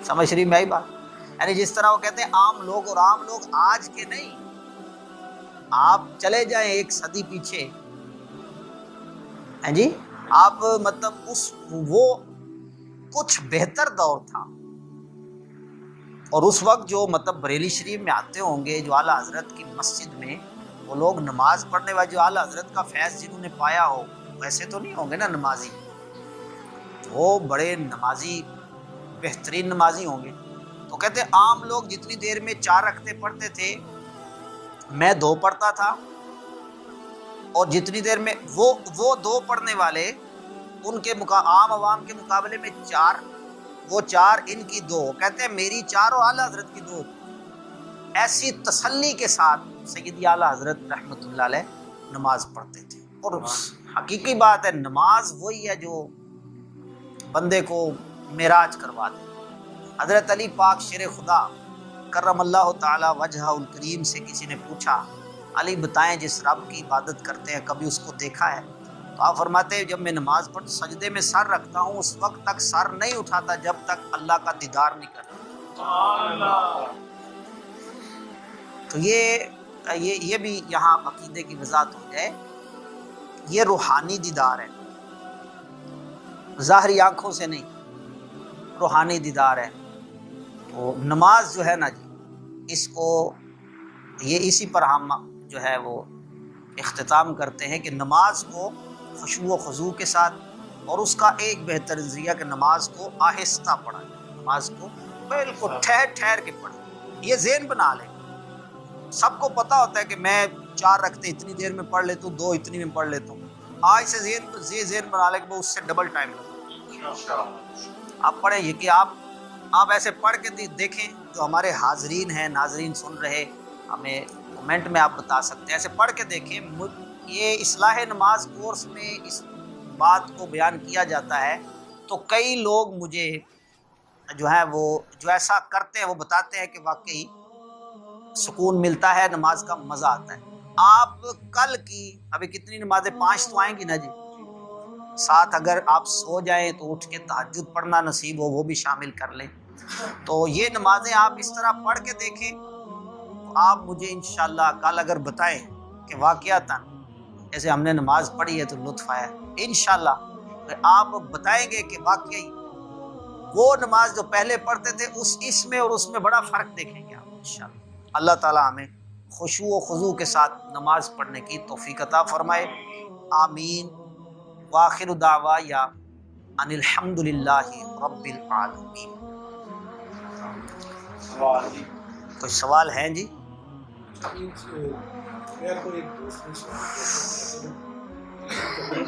سمجھ رہی میں آئی بات؟ یعنی جس طرح وہ کہتے ہیں عام لوگ، اور عام لوگ آج کے نہیں، آپ چلے جائیں 1 صدی پیچھے ہیں جی، آپ مطلب وہ کچھ بہتر دور تھا. اور اس وقت جو مطلب بریلی شریف میں آتے ہوں گے جو اعلیٰ حضرت کی مسجد میں، وہ لوگ نماز پڑھنے والے جو اعلیٰ حضرت کا فیض جنہوں نے پایا ہو، ویسے تو نہیں ہوں گے نا نمازی، وہ بڑے نمازی، بہترین نمازی ہوں گے. تو کہتے ہیں عام لوگ جتنی دیر میں 4 رکعتیں پڑھتے تھے میں 2 پڑھتا تھا، اور جتنی دیر میں وہ 2 پڑھنے والے ان کے عام عوام کے مقابلے میں 4، وہ 4 ان کی 2، کہتے ہیں میری 4 اور اعلیٰ حضرت کی 2. ایسی تسلی کے ساتھ سیدی اعلیٰ حضرت رحمۃ اللہ علیہ نماز پڑھتے تھے. اور حقیقی بات ہے، نماز وہی ہے جو بندے کو معراج کروا دے. حضرت علی پاک شیر خدا کرم اللہ تعالی وجہہ الکریم سے کسی نے پوچھا علی بتائیں جس رب کی عبادت کرتے ہیں کبھی اس کو دیکھا ہے؟ تو آپ فرماتے ہیں جب میں نماز پڑھ سجدے میں سر رکھتا ہوں اس وقت تک سر نہیں اٹھاتا جب تک اللہ کا دیدار نہیں کرتا۔ تو یہ بھی یہاں عقیدے کی وضاحت ہو جائے، یہ روحانی دیدار ہے، ظاہری آنکھوں سے نہیں، روحانی دیدار ہے۔ تو نماز جو ہے نا جی، اس کو یہ اسی پر ہم جو ہے وہ اختتام کرتے ہیں کہ نماز کو خشوع و خضوع کے ساتھ، اور اس کا ایک بہترین ذریعہ کہ نماز کو آہستہ پڑھیں، نماز کو بالکل ٹھہر ٹھہر کے پڑھیں۔ یہ ذہن بنا لیں، سب کو پتا ہوتا ہے کہ میں 4 رکعتیں اتنی دیر میں پڑھ لیتا ہوں، 2 اتنی میں پڑھ لیتا ہوں۔ آج سے ذہن بنا لیں کہ اس سے ڈبل ٹائم لگا۔ آپ پڑھیں یہ کہ آپ ایسے پڑھ کے دیکھیں، جو ہمارے حاضرین ہیں، ناظرین سن رہے، ہمیں کومنٹ میں آپ بتا سکتے ہیں، ایسے پڑھ کے دیکھیں۔ یہ اصلاح نماز کورس میں اس بات کو بیان کیا جاتا ہے، تو کئی لوگ مجھے جو ہے وہ جو ایسا کرتے ہیں وہ بتاتے ہیں کہ واقعی سکون ملتا ہے، نماز کا مزہ آتا ہے۔ آپ کل کی ابھی کتنی نمازیں 5 تو آئیں گی نا جی، 7 اگر آپ سو جائیں تو اٹھ کے تہجد پڑھنا نصیب ہو وہ بھی شامل کر لیں۔ تو یہ نمازیں آپ اس طرح پڑھ کے دیکھیں، تو آپ مجھے انشاءاللہ کل اگر بتائیں کہ واقعتاً ایسے ہم نے نماز پڑھی ہے تو لطف آیا، انشاءاللہ آپ بتائیں گے کہ واقعی وہ نماز جو پہلے پڑھتے تھے اس میں اور اس میں بڑا فرق دیکھیں گے آپ انشاءاللہ۔ اللہ تعالی ہمیں خشوع و خضوع کے ساتھ نماز پڑھنے کی توفیق عطا فرمائے، آمین۔ وآخر دعوایا ان الحمد للہ رب العالمین۔ کوئی سوال ہے جی؟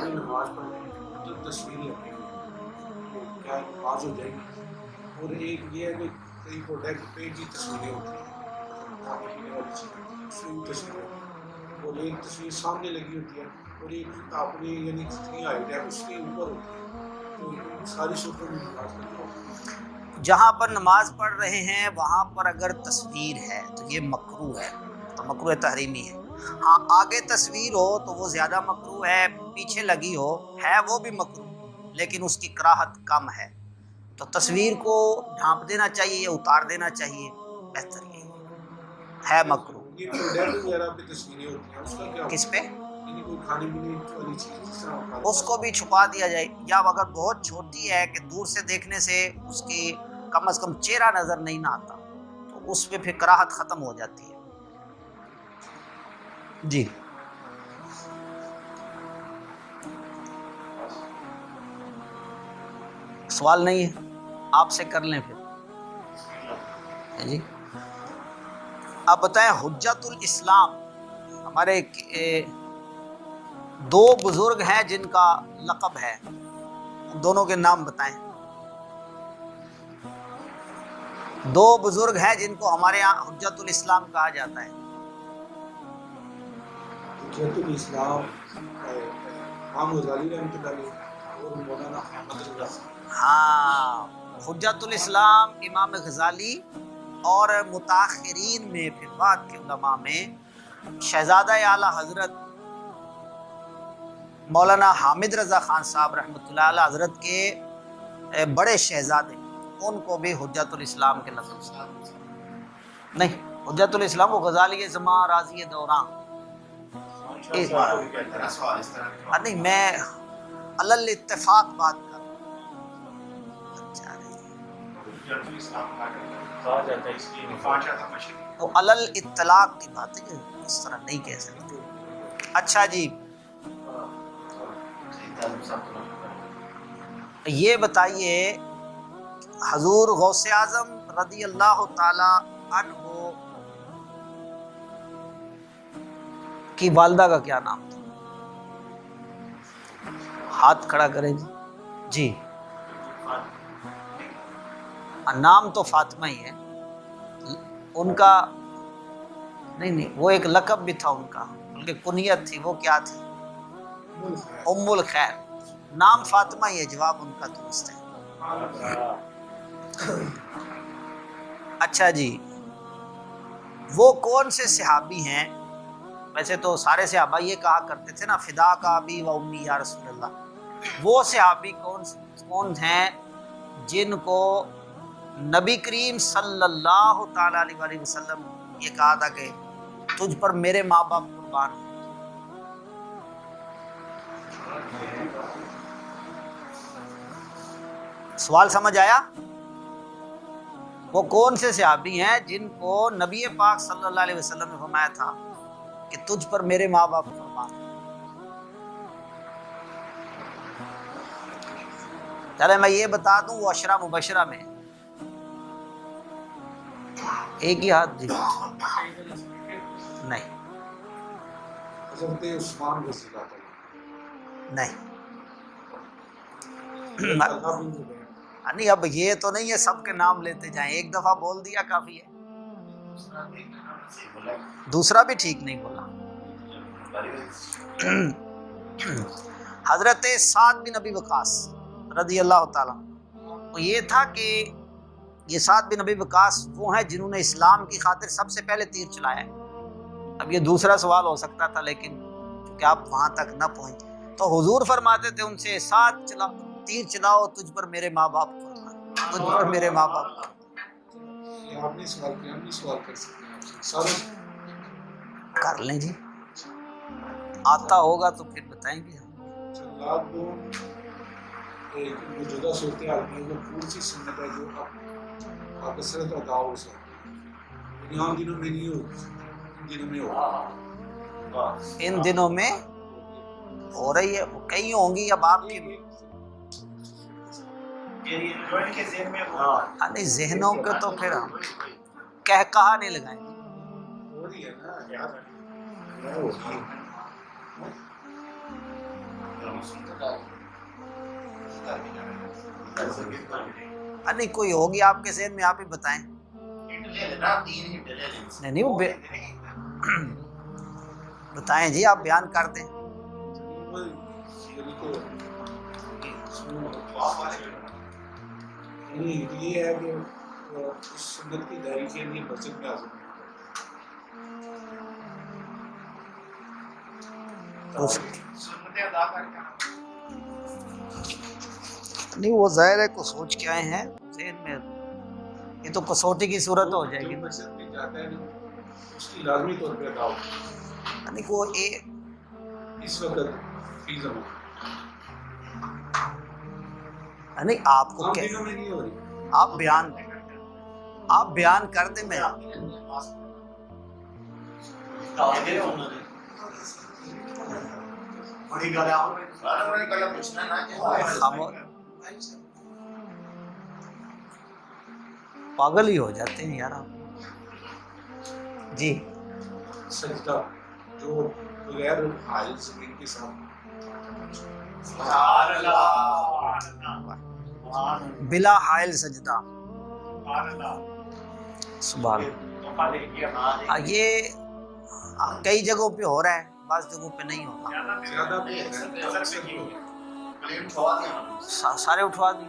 نماز پڑھنے تصویر لگی کیا نماز ہو جائے گی؟ اور ایک یہ ہے کہ کئی پروڈکٹ پہ کی تصویریں ہوتی ہیں، تصویریں اور ایک تصویر سامنے لگی ہوتی ہے اور ایک آپ نے یعنی جتنی ہائٹ ہے اس کے اوپر ہوتی ہے، تو ساری صورتوں میں نماز پڑھنا۔ جہاں پر نماز پڑھ رہے ہیں وہاں پر اگر تصویر ہے تو یہ مکروہ ہے، تو مکروہ تحریمی ہے۔ ہاں آگے تصویر ہو تو وہ زیادہ مکروہ ہے، پیچھے لگی ہو ہے وہ بھی مکروہ، لیکن اس کی کراہت کم ہے۔ تو تصویر کو ڈھانپ دینا چاہیے یا اتار دینا چاہیے، بہتر یہی ہے مکروہ۔ یہ پروڈکٹ وغیرہ پہ تصویریں ہوتی ہیں اس کا کیا؟ کس پہ؟ یعنی کوئی کھانے پینے والی چیز جس طرح اس کو بھی چھپا دیا جائے، یا اگر بہت چھوٹی ہے کہ دور سے دیکھنے سے اس کی کم از کم چہرہ نظر نہیں نہ آتا، تو اس پہ پھر کراہت ختم ہو جاتی ہے جی۔ سوال نہیں ہے آپ سے کر لیں پھر جی۔ آپ بتائیں حجت الاسلام، ہمارے 2 بزرگ ہیں جن کا لقب ہے، دونوں کے نام بتائیں۔ 2 بزرگ ہیں جن کو ہمارے یہاں حجت الاسلام کہا جاتا ہے۔ حجت الاسلام امام غزالی رحمۃ اللہ علیہ اور مولانا حامد رضا۔ ہاں حجت الاسلام امام غزالی، اور متاخرین میں پھر بعد کے علماء میں شہزادہ اعلیٰ حضرت مولانا حامد رضا خان صاحب رحمۃ اللہ علیہ حضرت کے بڑے شہزادے، ان کو بھی حجت الاسلام کے لقب سے نہیں، حجت الاسلام وہ غزالی زمان راضی دوراں نہیں، میں علل اتفاق بات کر وہ علل اطلاق کی بات ہے، اس طرح نہیں کہہ سکتے۔ اچھا جی، یہ بتائیے حضور غوث اعظم رضی اللہ تعالی عنہ کی والدہ کا کیا نام تھا؟ ہاتھ کھڑا کریں جی۔ جی نام تو فاطمہ ہی ہے ان کا، نہیں وہ ایک لقب بھی تھا ان کا، بلکہ کنیت تھی، وہ کیا تھی؟ ام الخیر۔ نام فاطمہ ہی ہے، جواب ان کا درست ہے۔ اچھا جی، وہ کون سے صحابی ہیں ویسے تو سارے صحابہ یہ کہا کرتے تھے نا، فدا کا ابی و امی یا رسول اللہ۔ وہ صحابی کون ہیں جن کو نبی کریم صلی اللہ تعالی علیہ وآلہ وسلم یہ کہا تھا کہ تجھ پر میرے ماں باپ قربان ہوں؟ سوال سمجھ آیا؟ وہ کون سے صحابی ہیں جن کو نبی پاک صلی اللہ علیہ وسلم نے فرمایا تھا کہ تجھ پر میرے ماں باپ قربان ہیں؟ چلے میں یہ بتا دوں، وہ عشرہ مبشرہ میں ایک ہی ہاتھ جی نہیں حضرت عثمان رضی اللہ تعالیٰ نہیں طلحہ بن زبیر، نہیں، اب یہ تو نہیں ہے سب کے نام لیتے جائیں، ایک دفعہ بول دیا کافی ہے، دوسرا بھی ٹھیک نہیں بولا۔ حضرت سعد بن ابی وقاص رضی اللہ تعالیٰ، وہ یہ تھا کہ یہ سعد بن ابی وقاص وہ ہیں جنہوں نے اسلام کی خاطر سب سے پہلے تیر چلایا ہے۔ اب یہ دوسرا سوال ہو سکتا تھا لیکن کہ آپ وہاں تک نہ پہنچے تو حضور فرماتے تھے ان سے، ساتھ چلا تیر چلاؤ، تجھ پر میرے ماں باپ قربان، تجھ پر میرے ماں باپ قربان۔ یہ آپ نے سوال کیا، ہم بھی سوال کر سکتے ہیں آپ سے سارے کر لیں جی، آتا ہوگا تو پھر بتائیں گے ہم۔ جلاد کو ایک موجودہ صورتحال میں وہ کون سی سنت ہے جو آپ کثرت ادا ہو سکتی ہے؟ عام دنوں میں نہیں ہوتی، ان دنوں میں ہوتی، ان دنوں میں ہو رہی ہے، وہ کئی ہوں گی، اب آپ کی نہیں ذہنوں کے تو پھر ہم کہہ کہا نہیں لگائیں گے۔ ہو رہی ہے نا یار، کیا ہو رہی ہے؟ نہیں کوئی ہوگی آپ کے ذہن میں، آپ ہی بتائیں۔ نہیں وہ بتائیں جی، آپ بیان کر دیں۔ یہ ہے کہ اس سنت کی دہری کے لیے مسجد میں حاضر نہیں وہ ظاہر ہے کو سوچ کے آئے ہیں ذہن میں، یہ تو کسوٹی کی صورت ہو جائے گی۔ مسجد میں جاتا ہے اس کی لازمی طور پہ ادا ہو نہیں وہ اس وقت فی زمان، نہیں آپ کو عام کیا، دنوں میں نہیں ہو رہی۔ آپ بیان کر دیں، میں پاگل ہی ہو جاتے ہیں یار آپ جی۔ سجدہ جو بغیر حائل زمین کے ساتھ بلا حائل سجدہ، سبحان یہ کئی جگہوں پہ ہو رہا ہے، بعض جگہوں پہ نہیں ہوتا، زیادہ اکثر سارے اٹھوا دیں۔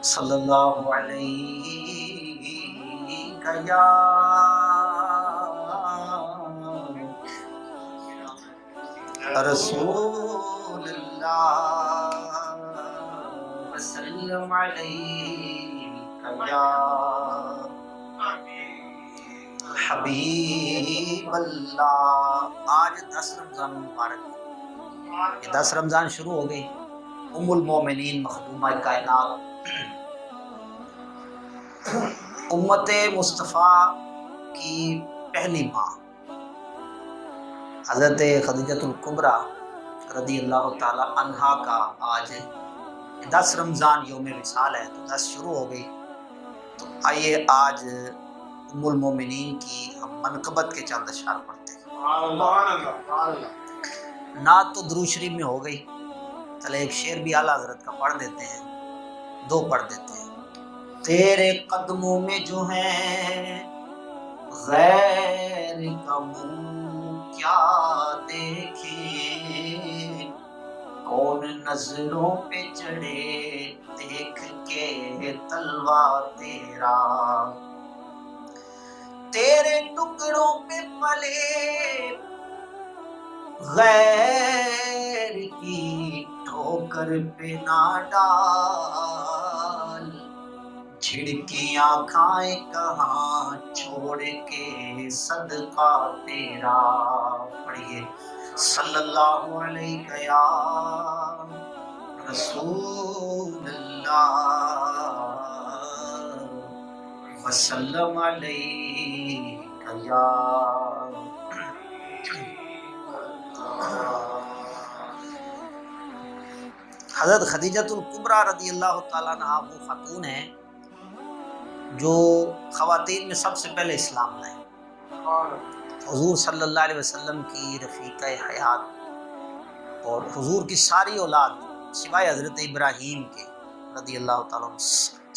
صلی اللہ علیہ یا رسول اللہ وسلم علیہ یا حبیب اللہ۔ آج 10 رمضان مبارک، یہ 10 رمضان شروع ہو گئی، ام المومنین مخدومہ کائنات امت مصطفیٰ کی پہلی ماں حضرت خدیجۃ الکبریٰ رضی اللہ تعالی عنہا کا آج 10 رمضان یوم وصال ہے، تو 10 شروع ہو گئی، تو آئیے آج ام المومنین کی ہم منقبت کے چند اشعار پڑھتے ہیں۔ نعت تو درود شریف میں ہو گئی، چلے ایک شعر بھی اعلیٰ حضرت کا پڑھ دیتے ہیں، 2 پڑھ دیتے ہیں۔ تیرے قدموں میں جو ہے غیر کا منہ کیا دیکھے، کون نظروں پہ چڑھے دیکھ کے تلوا تیرا، ٹکڑوں پہ پلے، غیر کی ٹھوکر پہ نہ ڈال، جھڑکیاں کھائیں کہاں چھوڑ کے صدقہ تیرا۔ پڑھیے صلی اللہ علیہ یا رسول اللہ وسلم علیہ یا حضرت خدیجۃ الکبریٰ رضی اللہ تعالیٰ عنہا وہ خاتون ہیں جو خواتین میں سب سے پہلے اسلام لائیں، حضور صلی اللہ علیہ وسلم کی رفیقہ حیات اور حضور کی ساری اولاد سوائے حضرت ابراہیم کے رضی اللہ تعالیٰ عنہ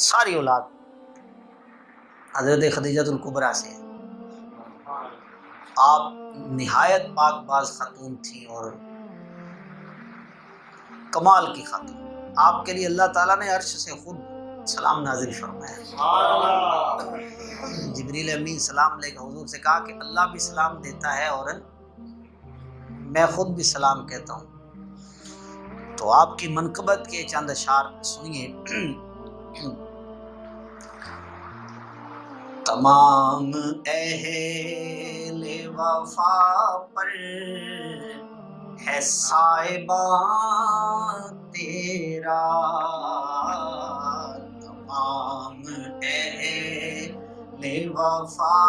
ساری اولاد حضرت خدیجۃ الکبریٰ سے ہے۔ آپ نہایت پاک باز خاتون تھیں اور کمال کی خاتون۔ آپ کے لیے اللہ تعالیٰ نے عرش سے خود سلام نازل فرمایا، جبریل امین سلام لے کے حضور سے کہا کہ اللہ بھی سلام دیتا ہے اور میں خود بھی سلام کہتا ہوں۔ تو آپ کی منقبت کے چند اشعار سنیے۔ تمام اہل وفا پر ہے سائبان تیرا، تمام اہل وفا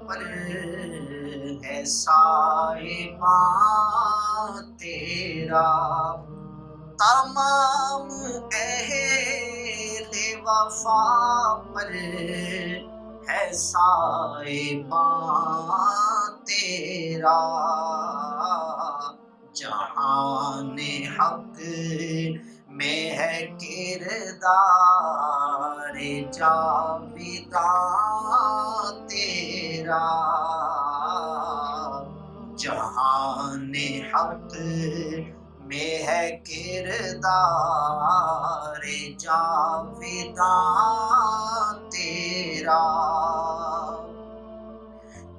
پر ہے سائبان تیرا، تمام اہل وفا پر ہے سائبان تیرا، جہان حق میں ہے کردار جاویدان تیرا، جہان حق میں ہے کردار جاویدان تیرا،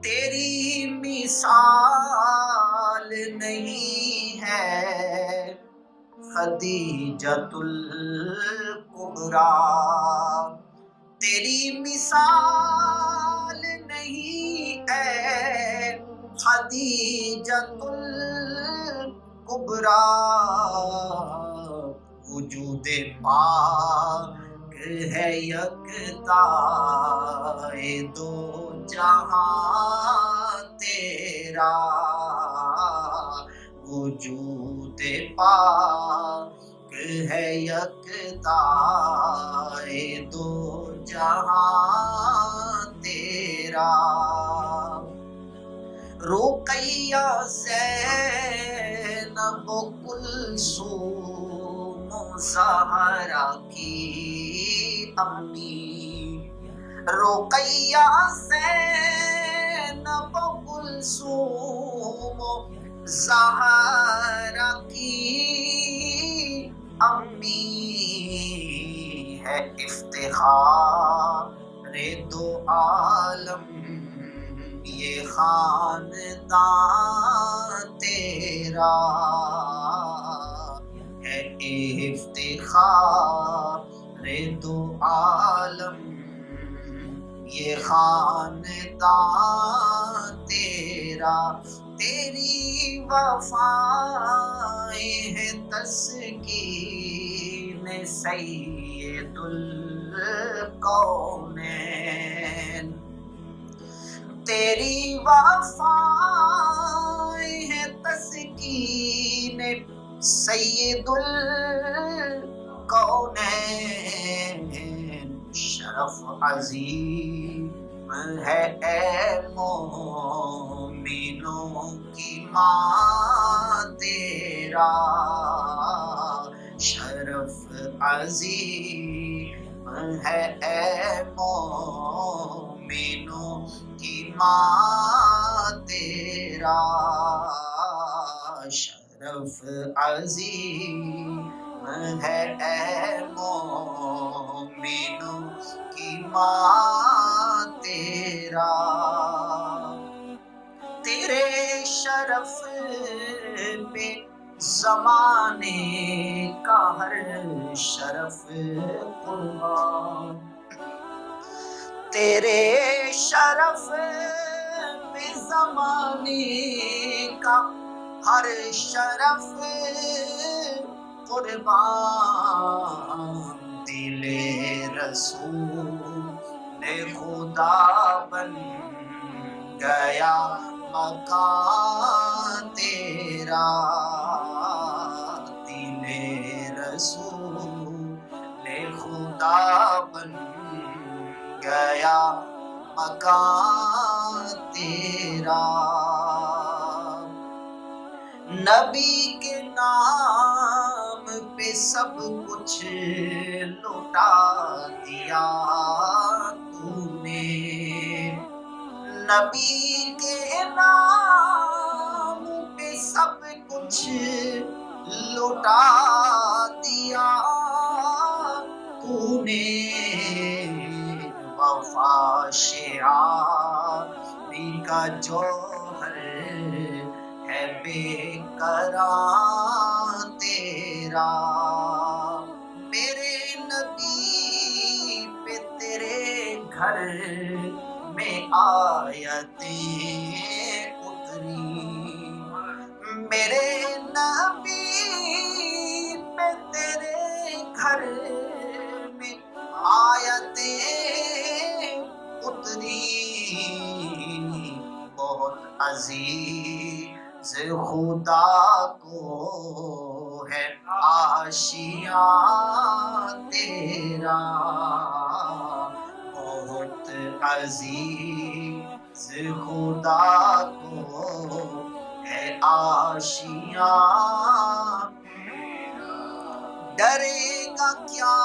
تیری مثال نہیں ہے خدیجۃ الکبریٰ، تیری مثال نہیں ہے خدیجۃ الکبریٰ، وجود پاک ہے یکتا دو جہاں تیرا، وجود پاک ہے یکتا دو جہاں تیرا، رقیہ زینب و کلثوم زہرا کی امی، رقیہ زینب و کلثوم زہرا کی امی، ہے افتخار دو عالم یہ خاندان تیرا، ہے افتخار دو عالم یہ خاندان تیرا، تیری وفائیں ہیں تسکین سید الکونین، تیری وفائیں ہیں تسکین سید الکونین، شرف عظیم ہے اے مومنوں کی ماں تیرا، شرف عظیم ہے اے مومنوں کی ماں تیرا، شرف عظیم ہے اے مومنوں کی ماں تیرا، تیرے شرف پہ زمانے کا ہر شرف قربان، تیرے شرف پہ زمانے کا ہر شرف قربان، دل رسول خدا بن گیا مکان تیرا، دل رسول خدا بن گیا مکان تیرا، نبی کے نام پہ سب کچھ لوٹا دیا تو نے، نبی کے نام پہ سب کچھ لوٹا دیا تو نے، وفا شعاری کا جوہر ہے بے قرار تیرا، میرے نبی پہ تیرے گھر میں آیتیں اتری، میرے نبی پہ تیرے گھر میں آیتیں اتری، بہت عزیز خدا کو ہے آشیاں تیرا، بہت عزیز خدا کو ہے آشیاں، ڈرے گا کیا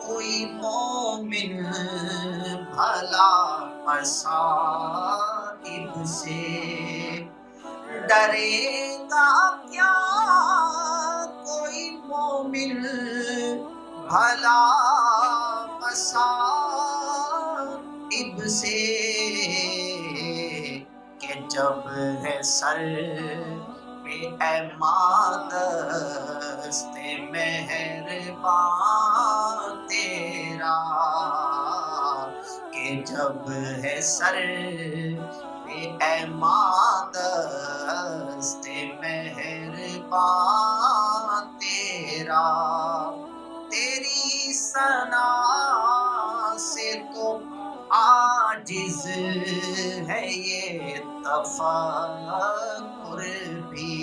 کوئی مومن بھلا مصائب سے، ڈرے گا کیا کوئی مومن بھلا مصائب سے، کہ جب ہے سر پہ اے مادست مہربان تیرا، کہ جب ہے سر پہ اے مادست مہربان تیرا، تیری ثنا سے تو عاجز ہے یہ تفکر بھی،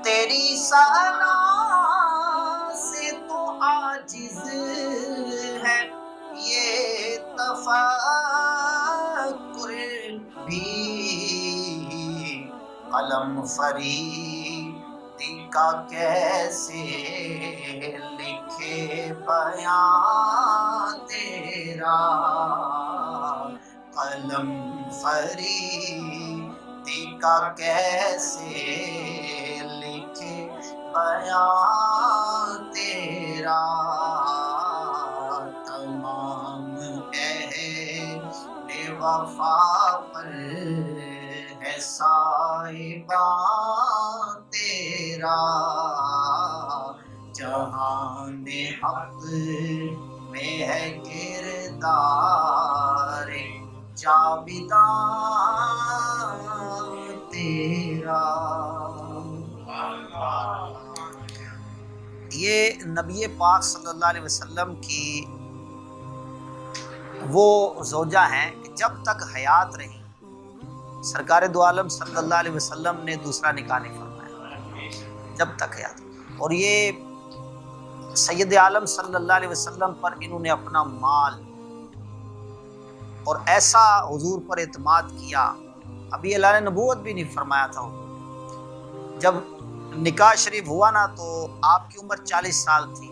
تیری ثنا سے تو عاجز ہے یہ تفکر بھی، قلم فریدی کا کیسے لکھے بیان تیرا، قلم فریدی کا کیسے لکھے بیان تیرا، تمام اہل وفا پر ہے سائبان تیرا، جہان حق میں ہے کردار جاویدان تیرا۔ یہ نبی پاک صلی اللہ علیہ وسلم کی وہ زوجہ ہیں کہ جب تک حیات رہی سرکار دو عالم صلی اللہ علیہ وسلم نے دوسرا نکاح نہیں فرمایا، جب تک حیات، اور یہ سید عالم صلی اللہ علیہ وسلم پر انہوں نے اپنا مال اور ایسا حضور پر اعتماد کیا، ابھی اعلان نبوت بھی نہیں فرمایا تھا، جب نکاح شریف ہوا نا تو آپ کی عمر 40 سال تھی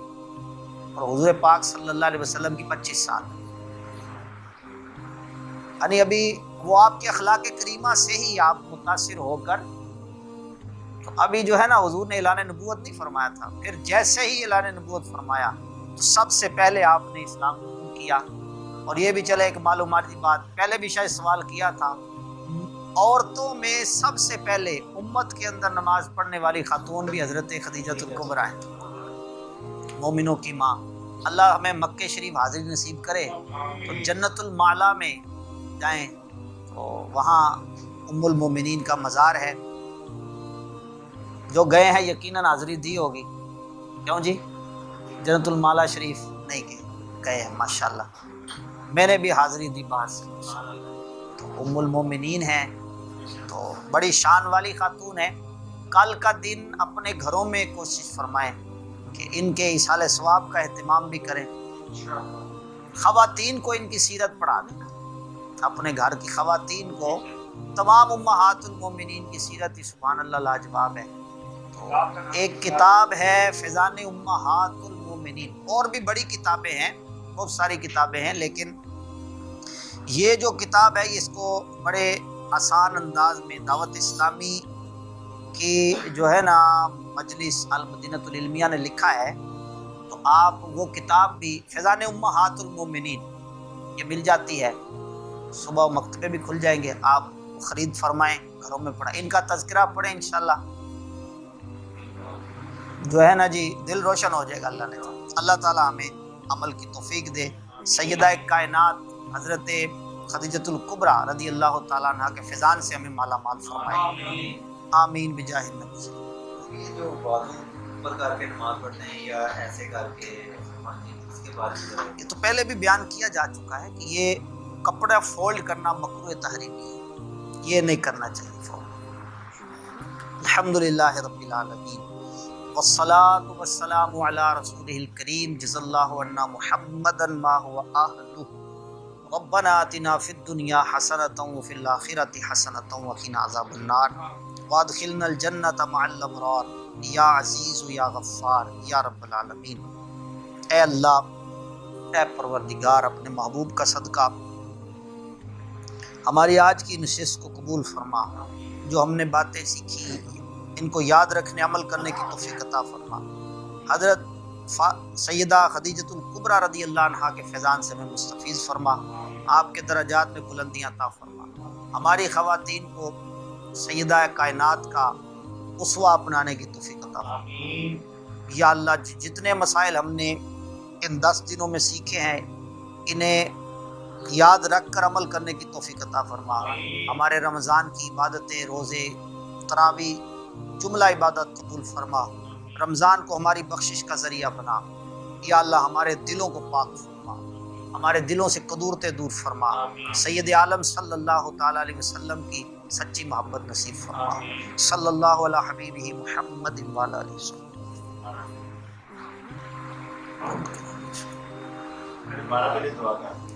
اور حضور پاک صلی اللہ علیہ وسلم کی 25 سال، یعنی ابھی وہ آپ کے اخلاق کریمہ سے ہی آپ متاثر ہو کر، تو ابھی جو ہے نا حضور نے اعلان نبوت نہیں فرمایا تھا، پھر جیسے ہی اعلان نبوت فرمایا تو سب سے پہلے آپ نے اسلام قبول کیا اور یہ بھی چلے ایک معلوماتی بات، پہلے بھی شاید سوال کیا تھا، عورتوں میں سب سے پہلے امت کے اندر نماز پڑھنے والی خاتون بھی حضرت خدیجۃ الکبریٰ ہے، مومنوں کی ماں۔ اللہ ہمیں مکہ شریف حاضری نصیب کرے تو جنت المعلا میں جائیں تو وہاں ام المومنین کا مزار ہے، جو گئے ہیں یقیناً حاضری دی ہوگی، کیوں جی؟ جنت المعلا شریف نہیں گئے ہیں ماشاءاللہ، میں نے بھی حاضری دی باہر سے، تو ام المومنین ہیں تو بڑی شان والی خاتون ہے۔ کل کا دن اپنے گھروں میں کوشش فرمائیں کہ ان کے ایصال ثواب کا اہتمام بھی کریں، خواتین کو ان کی سیرت پڑھا دیں، اپنے گھر کی خواتین کو تمام امہات المومنین کی سیرت ہی سبحان اللہ لاجواب ہے۔ تو ایک کتاب ہے فیضان امہات المومنین، اور بھی بڑی کتابیں ہیں، بہت ساری کتابیں ہیں، لیکن یہ جو کتاب ہے اس کو بڑے آسان انداز میں دعوت اسلامی کی جو ہے نا مجلس المدینۃ العلمیہ نے لکھا ہے، تو آپ وہ کتاب بھی فیضان امہات المومنین یہ مل جاتی ہے، صبح مکتبے بھی کھل جائیں گے، آپ خرید فرمائیں، گھروں میں پڑھیں، ان کا تذکرہ پڑھیں، انشاءاللہ جو ہے نا جی دل روشن ہو جائے گا اللہ نے۔ اللہ تعالیٰ ہمیں عمل کی توفیق دے، سیدہ کائنات حضرت خدیجۃ الکبریٰ رضی اللہ تعالیٰ عنہ کے فیضان سے ہمیں مالا مال فرمائے، آمین بجاہ النبی۔ یہ جو بازو اوپر کر کے نماز پڑھتے ہیں یا ایسے کر کے، اس کے بارے میں یہ تو پہلے بھی بیان کیا جا چکا ہے کہ یہ کپڑا فولڈ کرنا مکروہ تحریمی ہے، یہ نہیں کرنا چاہیے فولڈ۔ الحمدللہ رب العالمین والصلاة والسلام علی رسولہ الکریم، جزا اللہ عنا محمدا ما هو اہلہ، ربنا آتنا فی الدنیا حسنۃ وفی الآخرۃ حسنۃ وقنا عذاب النار وادخلنا الجنۃ مع الابرار یا عزیز یا غفار یا رب العالمین۔ اے اللہ، اے پروردگار، اپنے محبوب کا صدقہ ہماری آج کی نشست کو قبول فرما، جو ہم نے باتیں سیکھی ان کو یاد رکھنے عمل کرنے کی توفیق عطا فرما، حضرت سیدہ خدیجۃ الکبریٰ رضی اللہ عنہا کے فیضان سے ہمیں مستفیض فرما، آپ کے درجات میں بلندیاں عطا فرما، ہماری خواتین کو سیدہ کائنات کا اسوہ اپنانے کی توفیق عطا فرما۔ یا اللہ جتنے مسائل ہم نے ان 10 دنوں میں سیکھے ہیں انہیں یاد رکھ کر عمل کرنے کی توفیق عطا فرما، ہمارے رمضان کی عبادتیں، روزے، تراویح، جملہ عبادت قبول فرما، رمضان کو ہماری بخشش کا ذریعہ بنا، یا اللہ ہمارے دلوں کو پاک فرما، ہمارے دلوں سے قدورتیں دور فرما، سید عالم صلی اللہ تعالیٰ علیہ وسلم کی سچی محبت نصیب فرما، صلی اللہ علی حبیبہ محمد وعلی آلہ وسلم۔ بارہ بجے دعا کر